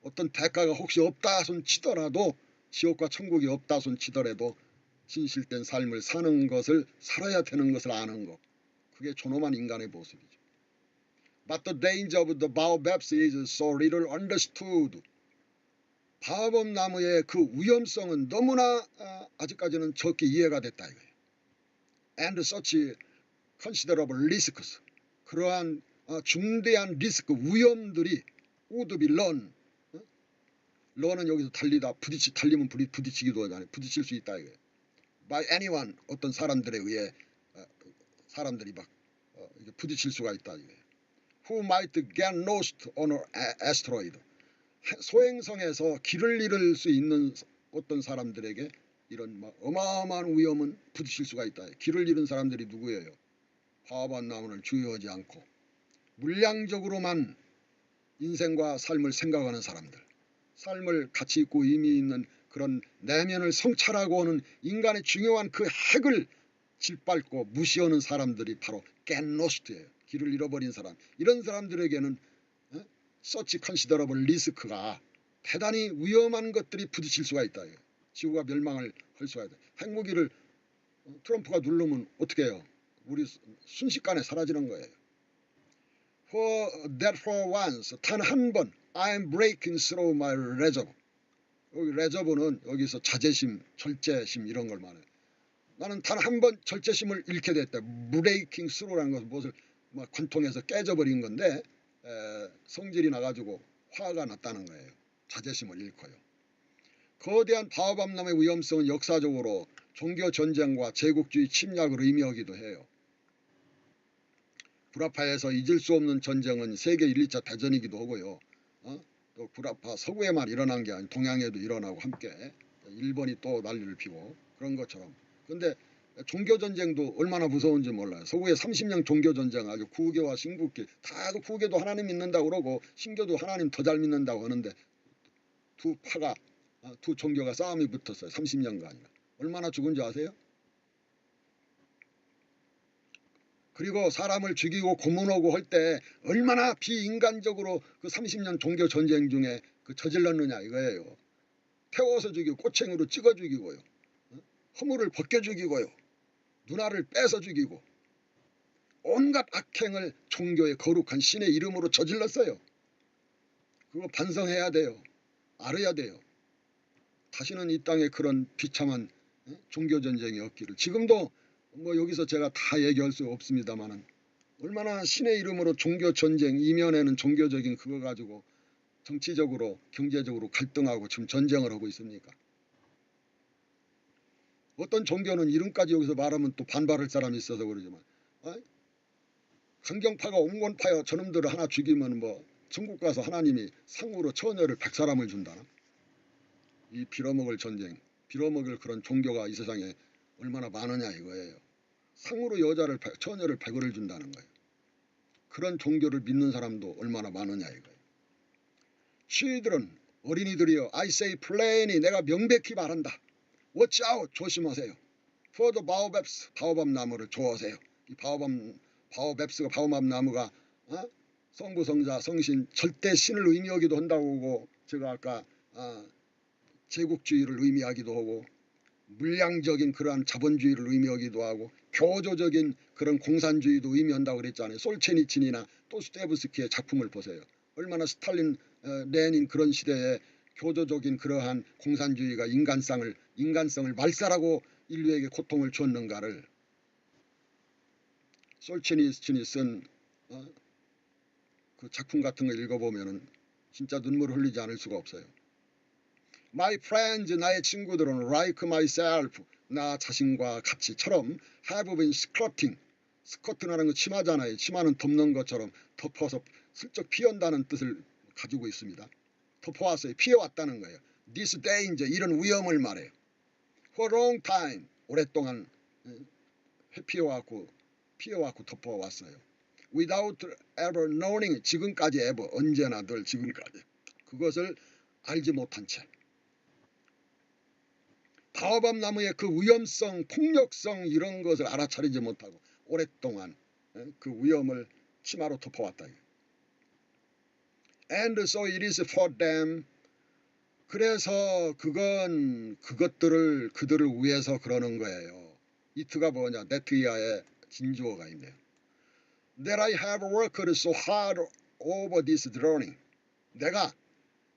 어떤 대가가 혹시 없다 손 치더라도 지옥과 천국이 없다 손 치더라도 진실된 삶을 사는 것을 살아야 되는 것을 아는 것. 그게 존엄한 인간의 모습이죠. But the danger of the baobabs is so little understood. 바오밥 나무의 그 위험성은 너무나 아직까지는 적게 이해가 됐다 이거예요. And such considerable risks. 그러한 중대한 리스크 위험들이 would be learned. learn은 여기서 달리다 달리면 부딪히기도 하잖아요. 부딪힐 수 있다 이거예요. By anyone 어떤 사람들에 의해 사람들이 막 부딪힐 수가 있다 이거예요. Who might get lost on an asteroid. 소행성에서 길을 잃을 수 있는 어떤 사람들에게 이런 어마어마한 위험은 부딪힐 수가 있다. 길을 잃은 사람들이 누구예요? 바오밥 나무를 주의하지 않고 물량적으로만 인생과 삶을 생각하는 사람들. 삶을 가치 있고 의미 있는 그런 내면을 성찰하고 하는 인간의 중요한 그 핵을 짓밟고 무시하는 사람들이 바로 get lost예요. 길을 잃어버린 사람. 이런 사람들에게는 such considerable risk가 대단히 위험한 것들이 부딪힐 수가 있다. 지구가 멸망을 할 수가 있다. 핵무기를 트럼프가 누르면 어떻게 해요? 우리 순식간에 사라지는 거예요. For once, 단 한 번 I'm breaking through my reserve. 여기 reserve는 여기서 자제심, 절제심 이런 걸 말해요. 나는 단 한 번 절제심을 잃게 됐다. breaking through라는 것은 무엇을 관통해서 깨져버린 건데 성질이 나가지고 화가 났다는 거예요. 자제심을 잃고요. 거대한 바오밥 나무의 위험성은 역사적으로 종교전쟁과 제국주의 침략을 의미하기도 해요. 구라파에서 잊을 수 없는 전쟁은 세계 1, 2차 대전이기도 하고요. 또 구라파 서구에만 일어난 게 아니고 동양에도 일어나고 함께 일본이 또 난리를 피고 그런 것처럼. 그런데 종교전쟁도 얼마나 무서운지 몰라요. 서구의 30년 종교전쟁 아주 구교와 신국기 다 구교도 하나님 믿는다고 그러고 신교도 하나님 더 잘 믿는다고 하는데 두 파가 두 종교가 싸움이 붙었어요. 30년간이나. 얼마나 죽은지 아세요? 그리고 사람을 죽이고 고문하고 할 때 얼마나 비인간적으로 그 30년 종교전쟁 중에 저질렀느냐 이거예요. 태워서 죽이고 꼬챙이로 찍어 죽이고요. 허물을 벗겨 죽이고요. 누나를 뺏어 죽이고 온갖 악행을 종교의 거룩한 신의 이름으로 저질렀어요. 그거 반성해야 돼요. 알아야 돼요. 다시는 이 땅에 그런 비참한 종교전쟁이 없기를. 지금도 여기서 제가 다 얘기할 수 없습니다만은 얼마나 신의 이름으로 종교전쟁 이면에는 종교적인 그거 가지고 정치적으로 경제적으로 갈등하고 지금 전쟁을 하고 있습니까? 어떤 종교는 이름까지 여기서 말하면 또 반발할 사람이 있어서 그러지만 강경파가 옹곤파여 저놈들을 하나 죽이면 천국 가서 하나님이 상으로 처녀를 100사람을 준다나? 이 빌어먹을 전쟁, 빌어먹을 그런 종교가 이 세상에 얼마나 많으냐 이거예요. 상으로 처녀를 100을을 준다는 거예요. 그런 종교를 믿는 사람도 얼마나 많으냐 이거예요. Children, 어린이들이여, I say plainly, 내가 명백히 말한다. Watch out, 조심하세요. For the baobabs, 바오밥 나무를 좋아하세요. 이 바오밥스가 바오밥 나무가 성부, 성자, 성신, 절대 신을 의미하기도 한다고 하고, 제가 아까 제국주의를 의미하기도 하고, 물량적인 그러한 자본주의를 의미하기도 하고, 교조적인 그런 공산주의도 의미한다고 그랬잖아요. 솔체니친이나 도스토옙스키의 작품을 보세요. 얼마나 스탈린, 레닌 그런 시대에 교조적인 그러한 공산주의가 인간성을 말살하고 인류에게 고통을 줬는가를 솔체니친이 쓴 그 작품 같은 거 읽어보면은 진짜 눈물 흘리지 않을 수가 없어요. My friends, 나의 친구들은 like myself, 나 자신과 같이처럼 have been squatting, 스쿼트라는 거 치마잖아요. 치마는 덮는 것처럼 덮어서 슬쩍 피한다는 뜻을 가지고 있습니다. 덮어왔어요. 피해왔다는 거예요. This danger, 이런 위험을 말해요. For a long time, 오랫동안 피해왔고 덮어왔어요. Without ever knowing, 지금까지 ever, 언제나 늘 지금까지 그것을 알지 못한 채 바오밥 나무의 그 위험성, 폭력성 이런 것을 알아차리지 못하고 오랫동안 그 위험을 치마로 덮어왔다. And so it is for them. 그래서 그들을 위해서 그러는 거예요. 이트가 뭐냐? 네트이아의 진주어가 있네요. That I have worked so hard over this drawing. 내가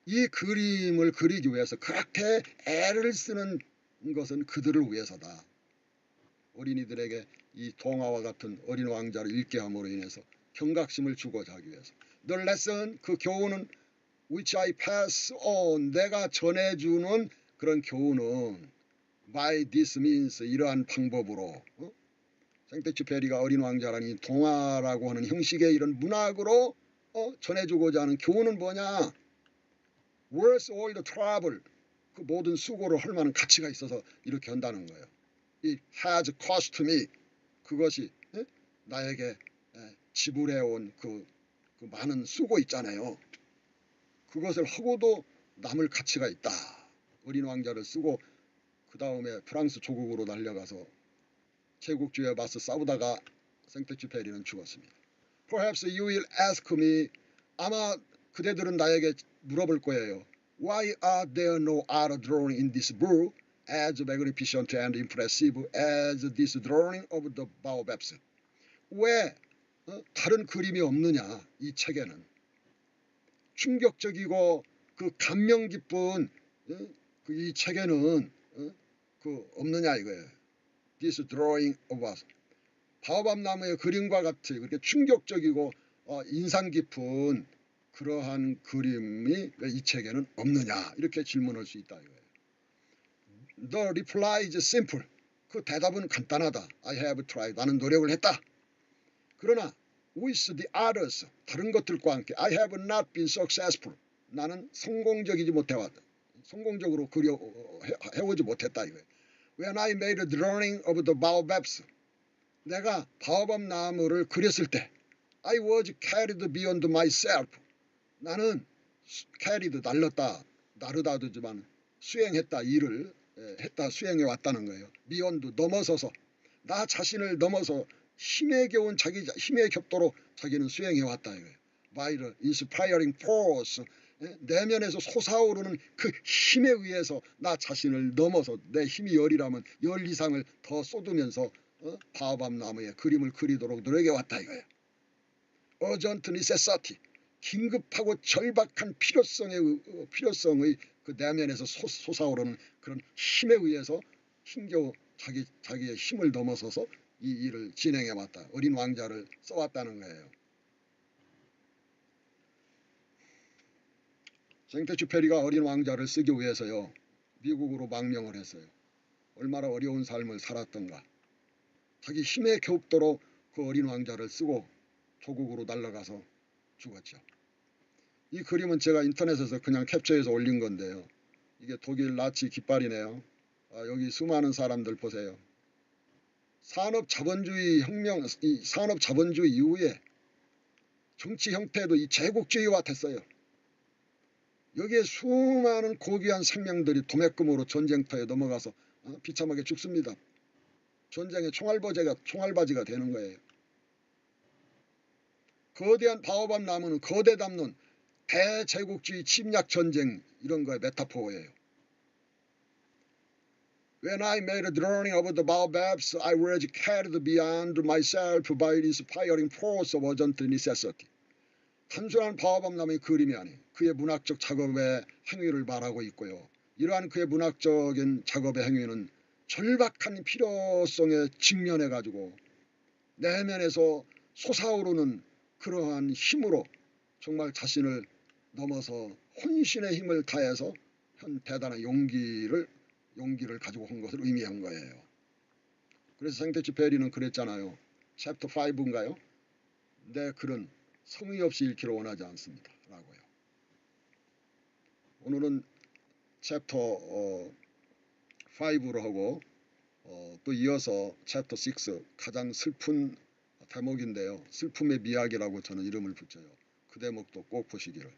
이 그림을 그리기 위해서 그렇게 애를 쓰는 것은 그들을 위해서다. 어린이들에게 이 동화와 같은 어린 왕자를 읽게 함으로 인해서 경각심을 주고자 하기 위해서. The lesson, 그 교훈은 which I pass on, 내가 전해주는 그런 교훈은 by this means, 이러한 방법으로 생텍쥐페리가 어린 왕자라니 동화라고 하는 형식의 이런 문학으로 전해주고자 하는 교훈은 뭐냐? Worth all the trouble, 그 모든 수고를 할 만한 가치가 있어서 이렇게 한다는 거예요. It has cost me, 그것이 나에게 지불해온 그 많은 수고 있잖아요. 그것을 하고도 남을 가치가 있다. 어린 왕자를 쓰고 그 다음에 프랑스 조국으로 달려가서 제국주의에 맞서 싸우다가 생텍쥐페리는 죽었습니다. Perhaps you will ask me, 아마 그대들은 나에게 물어볼 거예요. Why are there no other drawing in this book as magnificent and impressive as this drawing of the baobabs? 왜 다른 그림이 없느냐 이 책에는. 충격적이고 그 감명 깊은 이 책에는 없느냐 이거예요. This drawing of us. 바오밥 나무의 그림과 같이 그렇게 충격적이고 인상 깊은 그러한 그림이 이 책에는 없느냐 이렇게 질문할 수 있다 이거예요. The reply is simple. 그 대답은 간단하다. I have tried. 나는 노력을 했다. 그러나 with the others, 다른 것들과 함께 I have not been successful. 나는 성공적이지 못해왔다. 성공적으로 해오지 못했다 이거예요. When I made a drawing of the baobabs, 내가 바오밥 나무를 그렸을 때 I was carried beyond myself. 나는 carried, 날렸다, 나르다도지만 수행했다, 일을 했다, 수행해 왔다는 거예요. beyond, 넘어서서, 나 자신을 넘어서 힘에 겨운 힘의 격도로 자기는 수행해 왔다 이거예요. By the inspiring force, 내면에서 솟아오르는 그 힘에 의해서 나 자신을 넘어서 내 힘이 열이라면 열 이상을 더 쏟으면서 바오밥 나무에 그림을 그리도록 노력해 왔다 이거예요. urgent necessity, 긴급하고 절박한 필요성의 그 내면에서 솟아오르는 그런 힘에 의해서 힘겨우 자기의 힘을 넘어서서 이 일을 진행해 왔다. 어린 왕자를 써왔다는 거예요. 생텍쥐페리가 어린 왕자를 쓰기 위해서요. 미국으로 망명을 했어요. 얼마나 어려운 삶을 살았던가. 자기 힘의 격도로 그 어린 왕자를 쓰고 조국으로 날아가서 죽었죠. 이 그림은 제가 인터넷에서 그냥 캡처해서 올린 건데요. 이게 독일 나치 깃발이네요. 여기 수많은 사람들 보세요. 산업 자본주의 혁명, 이 산업 자본주의 이후에 정치 형태도 이 제국주의화 됐어요. 여기에 수많은 고귀한 생명들이 도매금으로 전쟁터에 넘어가서 비참하게 죽습니다. 전쟁의 총알바지가 되는 거예요. 거대한 바오밥 나무는 거대 담론, 대제국주의 침략 전쟁 이런 거의 메타포예요. When I made a drawing of the baobabs, I was carried beyond myself by the inspiring force of urgent necessity. 단순한 바오밥 나무의 그림이 아닌 그의 문학적 작업의 행위를 말하고 있고요. 이러한 그의 문학적인 작업의 행위는 절박한 필요성에 직면해가지고 내면에서 솟아오르는 그러한 힘으로 정말 자신을 넘어서 혼신의 힘을 다해서 한 대단한 용기를 가지고 온 것을 의미한 거예요. 그래서 생텍쥐페리는 그랬잖아요. 챕터 5인가요? 내 글은 성의 없이 읽기를 원하지 않습니다. 라고요. 오늘은 챕터 5로 하고 또 이어서 챕터 6 가장 슬픈 대목인데요. 슬픔의 미학이라고 저는 이름을 붙여요. 그 대목도 꼭 보시기를.